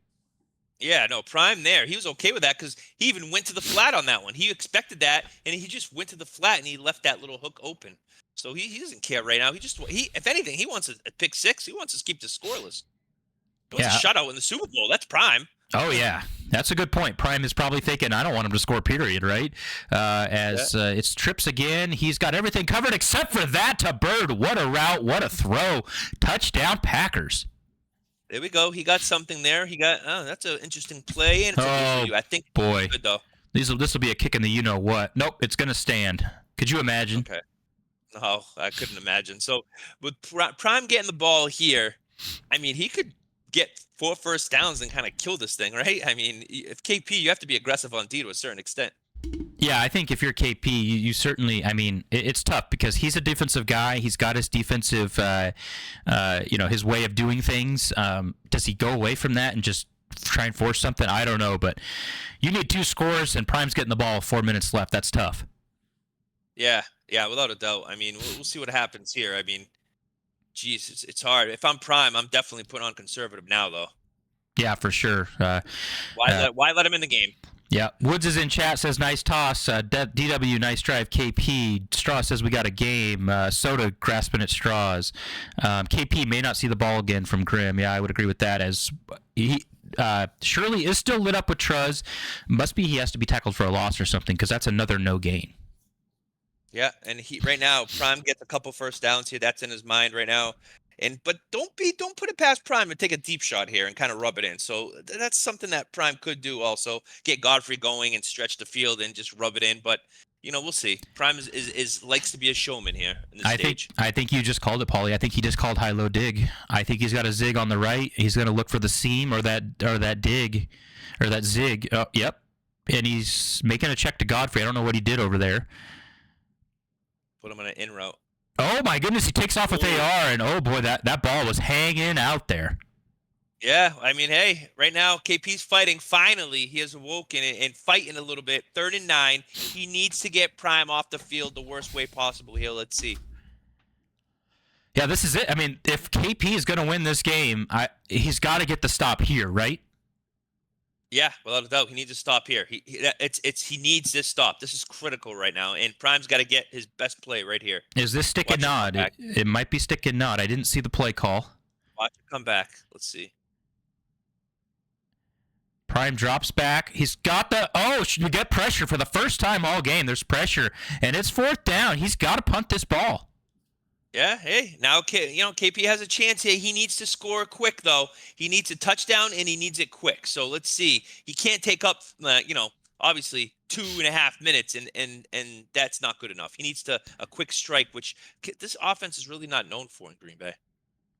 Yeah, no, Prime there. He was okay with that because he even went to the flat on that one. He expected that, and he just went to the flat, and he left that little hook open. So he doesn't care right now. If anything, he wants a pick 6. He wants to keep this scoreless. He wants a shutout in the Super Bowl. That's Prime. Oh, yeah. That's a good point. Prime is probably thinking, I don't want him to score, period, right? It's trips again. He's got everything covered except for that to Bird. What a route. What a throw. Touchdown, Packers. There we go. He got something there. That's an interesting play. And I think boy. Good, though. This will be a kick in the you-know-what. Nope, it's going to stand. Could you imagine? Okay. No, I couldn't imagine. So with Prime getting the ball here, I mean, he could get 4 first downs and kind of kill this thing, right? I mean, if KP, you have to be aggressive on D to a certain extent. Yeah, I think if you're KP, you certainly. I mean, it's tough because he's a defensive guy. He's got his defensive, his way of doing things. Does he go away from that and just try and force something? I don't know, but you need 2 scores, and Prime's getting the ball with 4 minutes left. That's tough. Yeah, without a doubt. I mean, we'll see what happens here. I mean, geez, it's hard. If I'm Prime, I'm definitely putting on conservative now, though. Yeah, for sure. Why let him in the game? Yeah, Woods is in chat, says nice toss. DW, nice drive. KP, Straw says we got a game. Soda grasping at straws. KP may not see the ball again from Grimm. Yeah, I would agree with that. As he Shirley is still lit up with Truz. Must be he has to be tackled for a loss or something because that's another no gain. Yeah, and right now Prime gets a couple first downs here. That's in his mind right now. But don't put it past Prime and take a deep shot here and kind of rub it in. So that's something that Prime could do also. Get Godfrey going and stretch the field and just rub it in. But we'll see. Prime is likes to be a showman here in this stage. I think you just called it, Paulie. I think he just called high-low dig. I think he's got a zig on the right. He's going to look for the seam or that dig or that zig. Oh, yep. And he's making a check to Godfrey. I don't know what he did over there. Put him on an in route. Oh, my goodness. He takes off with AR, and oh, boy, that ball was hanging out there. Yeah, I mean, hey, right now, KP's fighting. Finally, he has awoken and fighting a little bit. 3rd and 9. He needs to get Prime off the field the worst way possible here. Let's see. Yeah, this is it. I mean, if KP is going to win this game, he's got to get the stop here, right? Yeah, without a doubt, he needs to stop here. He needs this stop. This is critical right now, and Prime's got to get his best play right here. Is this stick and nod? It might be stick and nod. I didn't see the play call. Watch it come back. Let's see. Prime drops back. He's got you get pressure for the first time all game. There's pressure, and it's 4th down. He's got to punt this ball. Yeah, hey, now KP has a chance here. He needs to score quick, though. He needs a touchdown, and he needs it quick. So let's see. He can't take up, obviously 2.5 minutes, and that's not good enough. He needs a quick strike, which this offense is really not known for in Green Bay.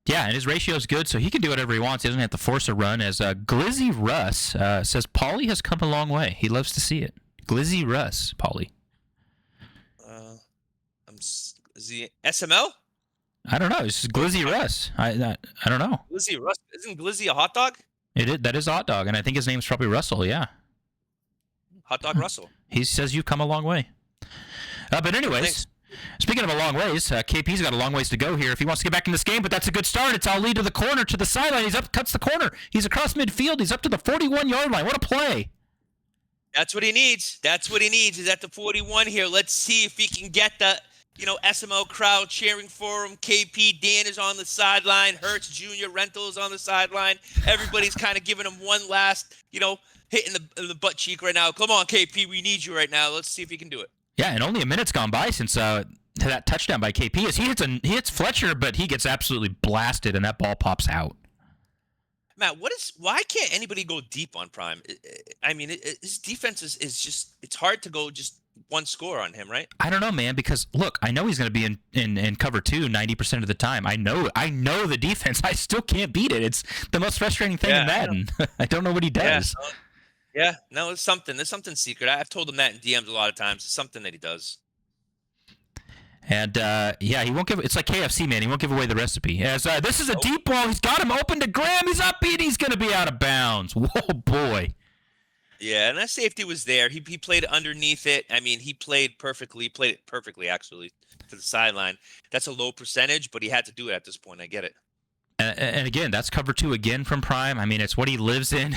Yeah, and his ratio is good, so he can do whatever he wants. He doesn't have to force a run. As Glizzy Russ says, Paulie has come a long way. He loves to see it. Glizzy Russ, Paulie. Is he SML? I don't know. It's Glizzy Russ. I don't know. Glizzy Russ. Isn't Glizzy a hot dog? That is a hot dog, and I think his name's probably Russell, yeah. Hot dog Russell. He says you've come a long way. But anyways, speaking of a long ways, KP's got a long ways to go here if he wants to get back in this game, but that's a good start. It's Ali to the corner, to the sideline. He's up, cuts the corner. He's across midfield. He's up to the 41-yard line. What a play. That's what he needs. That's what he needs. He's at the 41 here. Let's see if he can get the, SML crowd cheering for him. KP, Dan is on the sideline. Hertz Jr. Rental is on the sideline. Everybody's kind of giving him one last, hit in the butt cheek right now. Come on, KP, we need you right now. Let's see if he can do it. Yeah, and only a minute's gone by since that touchdown by KP. As he hits Fletcher, but he gets absolutely blasted, and that ball pops out. Matt, why can't anybody go deep on Prime? I mean, his defense is just, it's hard to go just one score on him, right? I don't know, man, because look, I know he's going to be in cover 2 90% of the time. I know the defense. I still can't beat it. It's the most frustrating thing in Madden. I don't know what he does. Yeah, no, it's something. There's something secret. I've told him that in DMs a lot of times. It's something that he does. And, he won't give – it's like KFC, man. He won't give away the recipe. As this is a deep ball. He's got him open to Graham. He's up, and he's going to be out of bounds. Whoa, boy. Yeah, and that safety was there. He played underneath it. I mean, he played perfectly. He played it perfectly, actually, to the sideline. That's a low percentage, but he had to do it at this point. I get it. And again, that's cover 2 again from Prime. I mean, it's what he lives in.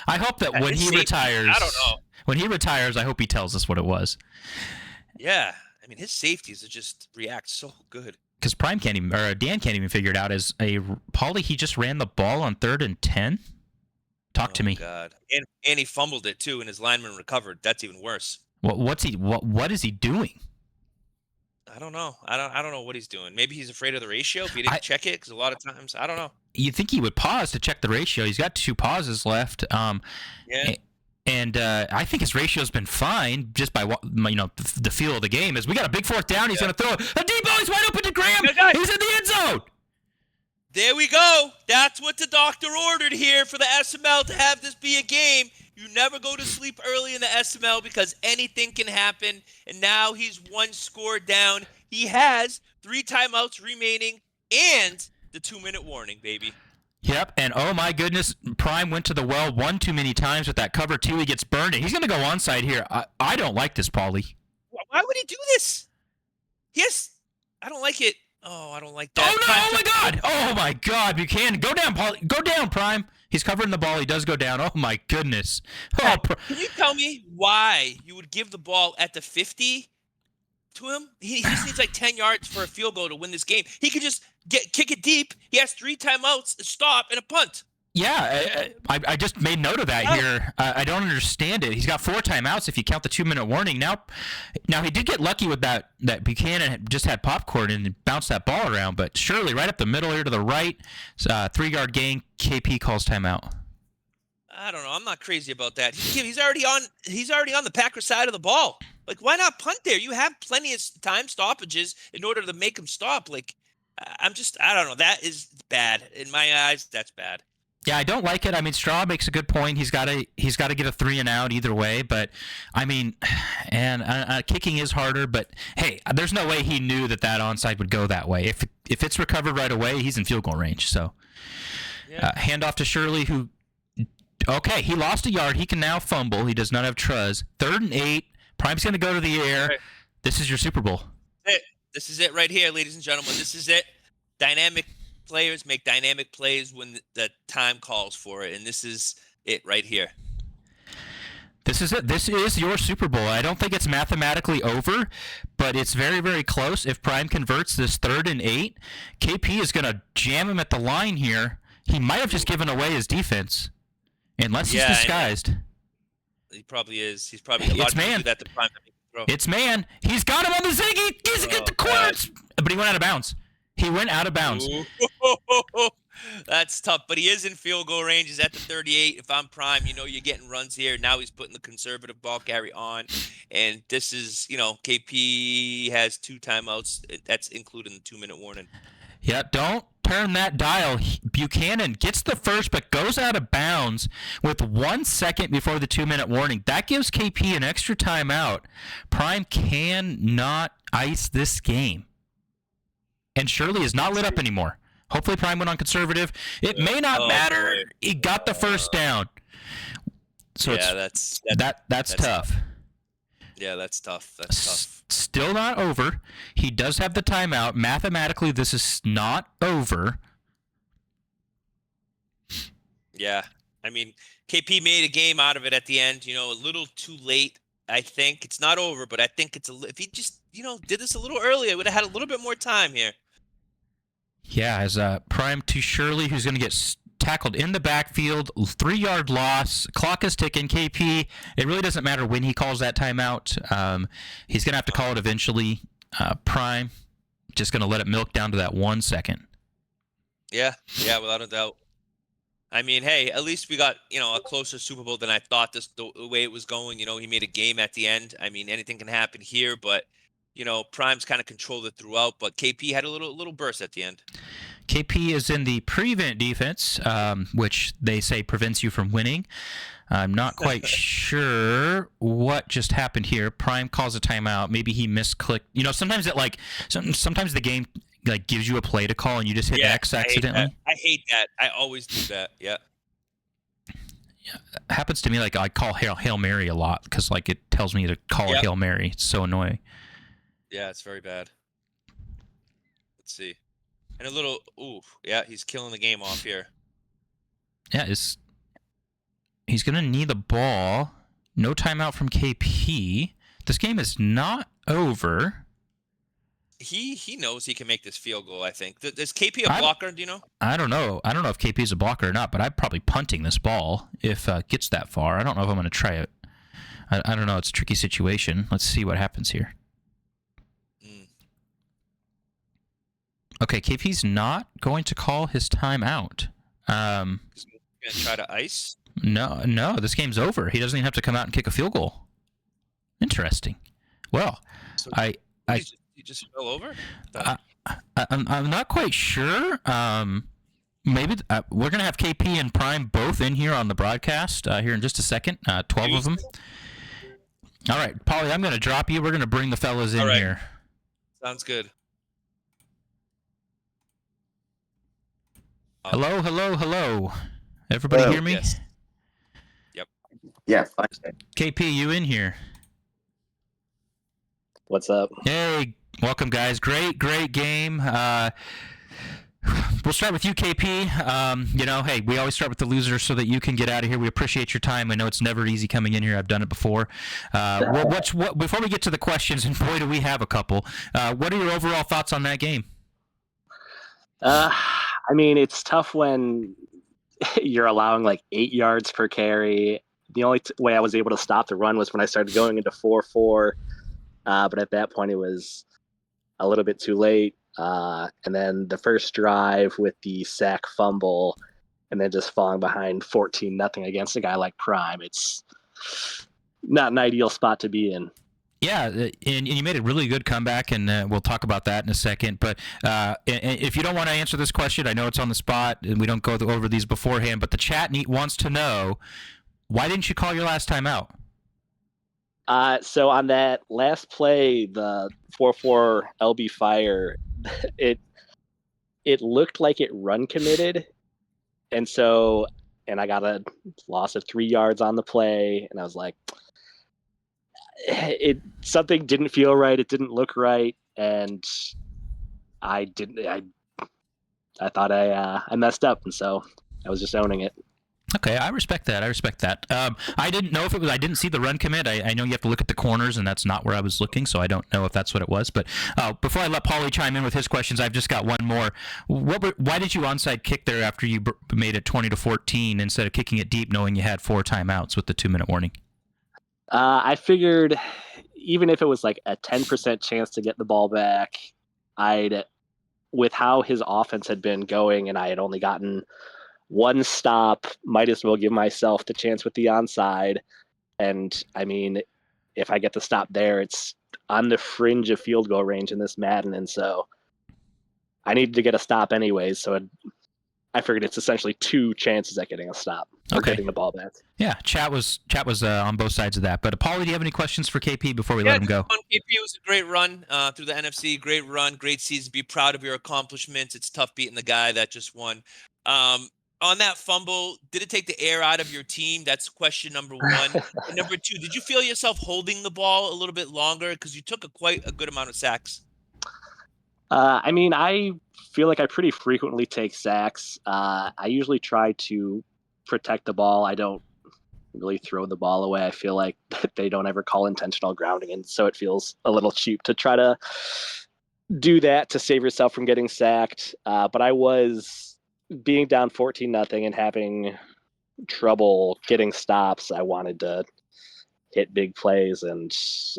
I hope that when he retires – I don't know. When he retires, I hope he tells us what it was. Yeah. I mean, his safeties just react so good. Because Dan can't even figure it out. As a Paulie, he just ran the ball on 3rd and 10. Talk to me. Oh God, and he fumbled it too, and his lineman recovered. That's even worse. What is he doing? I don't know. I don't know what he's doing. Maybe he's afraid of the ratio if he didn't check it. Because a lot of times, I don't know. You'd think he would pause to check the ratio. He's got 2 pauses left. Yeah. And I think his ratio's been fine just by the feel of the game. Is we got a big 4th down. He's going to throw a deep ball. He's wide open to Graham. He's in the end zone. There we go. That's what the doctor ordered here for the SML to have this be a game. You never go to sleep early in the SML because anything can happen. And now he's 1 score down. He has 3 timeouts remaining and the 2-minute warning, baby. Yep, and oh my goodness, Prime went to the well one too many times with that cover 2. He gets burned, and he's going to go onside here. I don't like this, Paulie. Why would he do this? Yes, I don't like it. Oh, I don't like that. Oh, no, oh my God. Oh, my God, Buchanan. Go down, Paulie. Go down, Prime. He's covering the ball. He does go down. Oh, my goodness. Oh, can you tell me why you would give the ball at the 50 to him? He just needs like 10 yards for a field goal to win this game. He could just kick it deep. He has 3 timeouts, a stop, and a punt. Yeah, I just made note of that here. I don't understand it. He's got 4 timeouts if you count the 2-minute warning. Now he did get lucky with that Buchanan just had popcorn and bounced that ball around, but surely right up the middle here to the right, 3-yard gain, KP calls timeout. I don't know. I'm not crazy about that. He's already on the Packer side of the ball. Like, why not punt there? You have plenty of time stoppages in order to make him stop. Like, I don't know. That is bad. In my eyes, that's bad. Yeah, I don't like it. I mean, Straw makes a good point. He's got to get a 3 and out either way. But I mean, and kicking is harder. But hey, there's no way he knew that onside would go that way. If it's recovered right away, he's in field goal range. So, hand off to Shirley, who he lost a yard. He can now fumble. He does not have truz. 3rd and 8. Prime's going to go to the air. Right. This is your Super Bowl. This is it right here, ladies and gentlemen. This is it. Dynamic players make dynamic plays when the time calls for it, and this is it right here. This is it. This is your Super Bowl. I don't think it's mathematically over, but it's very, very close. If Prime converts this 3rd and 8, KP is going to jam him at the line here. He might have just given away his defense, unless he's disguised. He probably is. He's probably a lot of people do that to Prime. It's man. He's got him on the ziggy. He's at the corners, but he went out of bounds. That's tough, but he is in field goal range. He's at the 38. If I'm Prime, you're getting runs here. Now he's putting the conservative ball carry on, and this is, KP has 2 timeouts. That's including the 2-minute warning. Yeah, don't turn that dial. Buchanan gets the first, but goes out of bounds with 1 second before the 2-minute warning. That gives KP an extra timeout. Prime cannot ice this game. And Shirley is not lit up anymore. Hopefully Prime went on conservative. It may not matter. Boy. He got the first down. So that's tough. Yeah, that's tough. That's tough. Still not over. He does have the timeout. Mathematically, this is not over. Yeah. I mean, KP made a game out of it at the end, a little too late. I think it's not over, but I think if he just, did this a little earlier, would have had a little bit more time here. Yeah, as prime to Shirley, who's going to get tackled in the backfield, 3-yard loss. Clock is ticking. KP, it really doesn't matter when he calls that timeout. He's going to have to call it eventually. Prime, just going to let it milk down to that 1 second. Yeah, without a doubt. I mean, hey, at least we got, a closer Super Bowl than I thought the way it was going. He made a game at the end. I mean, anything can happen here, but, Prime's kind of controlled it throughout, but KP had a little burst at the end. KP is in the prevent defense, which they say prevents you from winning. I'm not quite sure what just happened here. Prime calls a timeout. Maybe he misclicked. Sometimes sometimes the game gives you a play to call and you just hit X accidentally. I hate that. I always do that. Yeah. Yeah, it happens to me. I call Hail Mary a lot because it tells me to call a Hail Mary. It's so annoying. Yeah, it's very bad. Let's see. And a little, he's killing the game off here. Yeah, he's going to need the ball. No timeout from KP. This game is not over. He knows he can make this field goal, I think. Is KP a blocker, do you know? I don't know. I don't know if KP is a blocker or not, but I'm probably punting this ball if it gets that far. I don't know if I'm going to try it. I don't know. It's a tricky situation. Let's see what happens here. Okay, KP's not going to call his timeout. He's going to try to ice? No, this game's over. He doesn't even have to come out and kick a field goal. Interesting. Well, so he just fell over? I'm not quite sure. Maybe we're going to have KP and Prime both in here on the broadcast here in just a second. 12 of them. All right, Paulie, I'm going to drop you. We're going to bring the fellas in here. Sounds good. Hello. Everybody hear me? Yes. Yep. Yeah, fine. KP, you in here? What's up? Hey, welcome, guys. Great game. We'll start with you, KP. Hey, we always start with the loser so that you can get out of here. We appreciate your time. I know it's never easy coming in here. I've done it before. Before we get to the questions, and boy, do we have a couple, what are your overall thoughts on that game? I mean, it's tough when you're allowing 8 yards per carry. The only way I was able to stop the run was when I started going into 4-4. But at that point, it was a little bit too late. And then the first drive with the sack fumble and then just falling behind 14-0 against a guy like Prime, it's not an ideal spot to be in. Yeah, and you made a really good comeback, and we'll talk about that in a second. But if you don't want to answer this question, I know it's on the spot, and we don't go over these beforehand, but the chat wants to know, why didn't you call your last time out? So on that last play, the 4-4 LB fire, it looked like it run committed, and I got a loss of 3 yards on the play, and I was like, something didn't feel right. It didn't look right, and I thought I messed up, and so I was just owning it. Okay, I respect that. I didn't know if it was. I didn't see the run commit. I know you have to look at the corners, and that's not where I was looking, so I don't know if that's what it was. But before I let Paulie chime in with his questions, I've just got one more. Why did you onside kick there after you made it 20-14 instead of kicking it deep, knowing you had 4 timeouts with the 2-minute warning? I figured even if it was a 10% chance to get the ball back, with how his offense had been going and I had only gotten one stop, might as well give myself the chance with the onside. And I mean, if I get the stop there, it's on the fringe of field goal range in this Madden. And so I needed to get a stop anyways. So I figured it's essentially 2 chances at getting a stop or getting the ball back. Yeah, chat was on both sides of that. But Paulie, do you have any questions for KP before we let him go? KP was a great run through the NFC. Great run, great season. Be proud of your accomplishments. It's tough beating the guy that just won. On that fumble, did it take the air out of your team? That's question number 1. And number 2, did you feel yourself holding the ball a little bit longer because you took quite a good amount of sacks? I mean, I feel like I pretty frequently take sacks. I usually try to protect the ball. I don't really throw the ball away. I feel like they don't ever call intentional grounding, and so it feels a little cheap to try to do that to save yourself from getting sacked. But I was being down 14-0 and having trouble getting stops. I wanted to hit big plays, and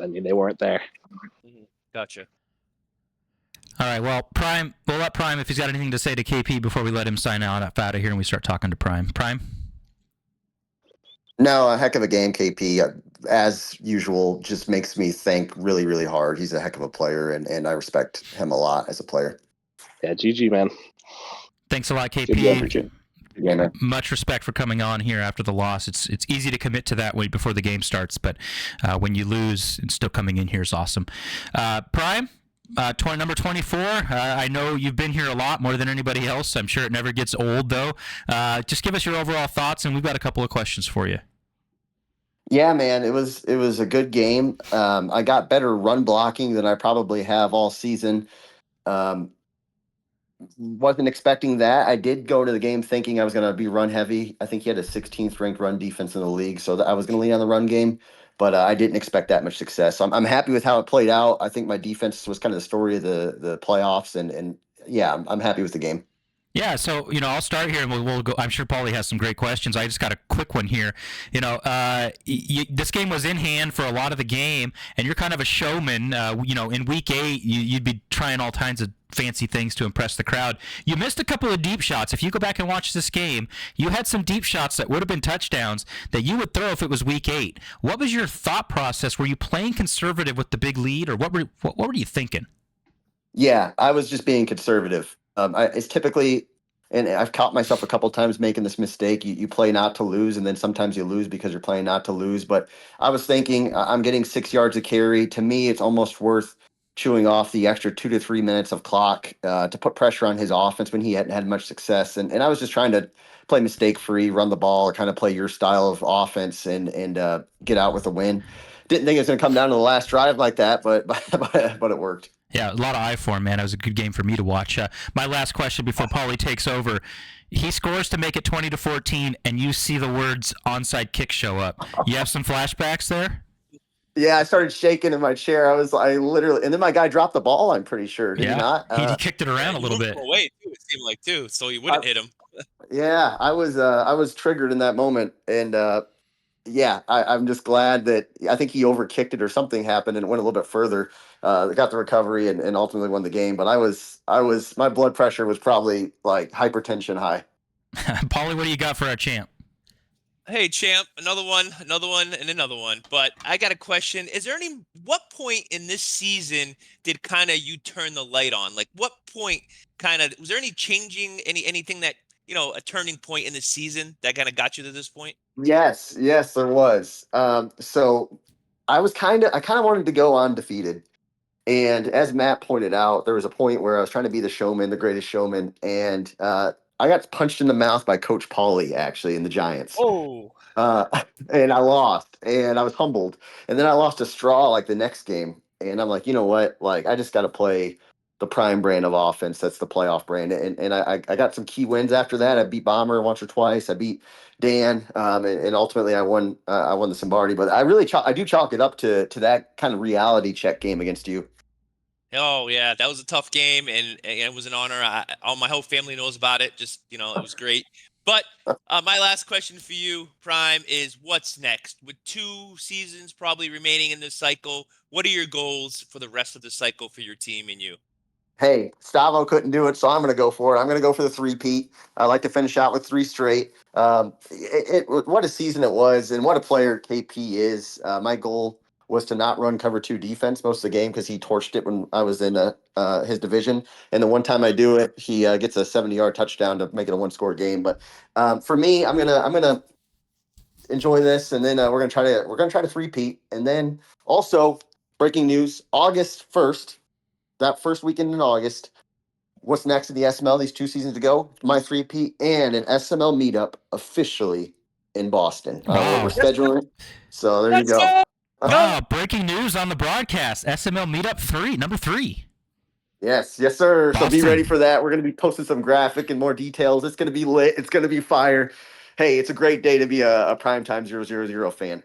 I mean, they weren't there. Gotcha. All right, well, Prime, we'll let Prime, if he's got anything to say to KP before we let him sign out of here and we start talking to Prime. Prime? No, a heck of a game, KP. As usual, just makes me think really, really hard. He's a heck of a player, and I respect him a lot as a player. Yeah, GG, man. Thanks a lot, Good game, KP. Yeah, man. Much respect for coming on here after the loss. It's easy to commit to that before the game starts, but when you lose and still coming in here is awesome. Prime, number 24. I know you've been here a lot, more than anybody else. I'm sure it never gets old, though. Just give us your overall thoughts, and we've got a couple of questions for you. Yeah, man, it was a good game. I got better run blocking than I probably have all season. Wasn't expecting that. I did go to the game thinking I was going to be run heavy. I think he had a 16th ranked run defense in the league, so I was going to lean on the run game, but I didn't expect that much success. So I'm happy with how it played out. I think my defense was kind of the story of the playoffs, and yeah, I'm happy with the game. Yeah, so I'll start here, and we'll go. I'm sure Paulie has some great questions. I just got a quick one here. This game was in hand for a lot of the game, and you're kind of a showman. In week 8, you'd be trying all kinds of fancy things to impress the crowd. You missed a couple of deep shots. If you go back and watch this game, you had some deep shots that would have been touchdowns that you would throw if it was week 8. What was your thought process? Were you playing conservative with the big lead, or what were you thinking? Yeah, I was just being conservative. It's typically, and I've caught myself a couple times making this mistake. You play not to lose, and then sometimes you lose because you're playing not to lose. But I was thinking, I'm getting 6 yards a carry. To me, it's almost worth chewing off the extra 2 to 3 minutes of clock to put pressure on his offense when he hadn't had much success. And I was just trying to play mistake free, run the ball, or kind of play your style of offense and get out with a win. Didn't think it was going to come down to the last drive like that, but it worked. Yeah, a lot of eye for him, man. It was a good game for me to watch. My last question before Paulie takes over. He scores to make it 20-14, and you see the words onside kick show up. You have some flashbacks there? Yeah, I started shaking in my chair. I literally, and then my guy dropped the ball, I'm pretty sure. Did he not? He kicked it around a little bit. Away, too, it seemed like, too, so he wouldn't hit him. Yeah, I was triggered in that moment, and yeah, I'm just glad that I think he overkicked it or something happened and it went a little bit further. Got the recovery and ultimately won the game. But I was my blood pressure was probably like hypertension high. Paulie, what do you got for our champ? Hey, champ, another one, and another one. But I got a question. What point in this season did kind of you turn the light on? Like, what point was there any anything that, a turning point in the season that kind of got you to this point? Yes, there was. So I kind of wanted to go undefeated. And as Matt pointed out, there was a point where I was trying to be the showman, the greatest showman. And I got punched in the mouth by Coach Paulie, actually, in the Giants. Oh. And I lost, and I was humbled. And then I lost a straw like the next game. And I'm like, you know what? Like, I just got to play the prime brand of offense. That's the playoff brand. And I got some key wins after that. I beat Bomber once or twice. I beat Dan, and ultimately I won the Simbardi. But I do chalk it up to that kind of reality check game against you. Oh yeah, that was a tough game, and it was an honor. All my whole family knows about it. Just it was great. But my last question for you, Prime, is what's next? With 2 seasons probably remaining in this cycle, what are your goals for the rest of the cycle for your team and you? Hey, Stavo couldn't do it, so I'm going to go for it. I'm going to go for the 3-peat. I like to finish out with 3 straight. What a season it was, and what a player KP is. My goal was to not run cover 2 defense most of the game because he torched it when I was in his division. And the one time I do it, he gets a 70-yard touchdown to make it a 1-score game. But for me, I'm gonna enjoy this, and then we're gonna try to 3-peat. And then also breaking news: August 1st. That first weekend in August, what's next in the SML? These 2 seasons ago, my 3-peat and an SML meetup officially in Boston. Wow. We're scheduling it. So there you go. Wow, breaking news on the broadcast. SML meetup 3, number 3. Yes, sir. Boston. So be ready for that. We're going to be posting some graphic and more details. It's going to be lit. It's going to be fire. hey, it's a great day to be a primetime 000 fan.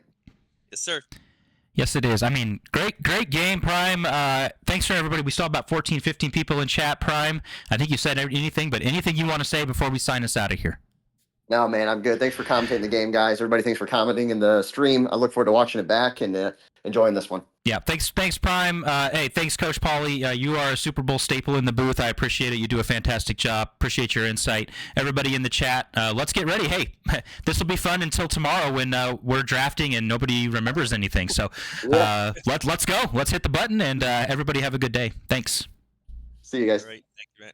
Yes, sir. Yes, it is. I mean, great game, Prime. Thanks for everybody. We saw about 14, 15 people in chat, Prime. I think you said anything, but anything you want to say before we sign us out of here? No, man, I'm good. Thanks for commentating the game, guys. Everybody, thanks for commenting in the stream. I look forward to watching it back and enjoying this one. Yeah, thanks, Prime. Hey, thanks, Coach Pauly. You are a Super Bowl staple in the booth. I appreciate it. You do a fantastic job. Appreciate your insight. Everybody in the chat, let's get ready. Hey, this will be fun until tomorrow when we're drafting and nobody remembers anything. So let's go. Let's hit the button, and everybody have a good day. Thanks. See you guys. All right. Thank you, man.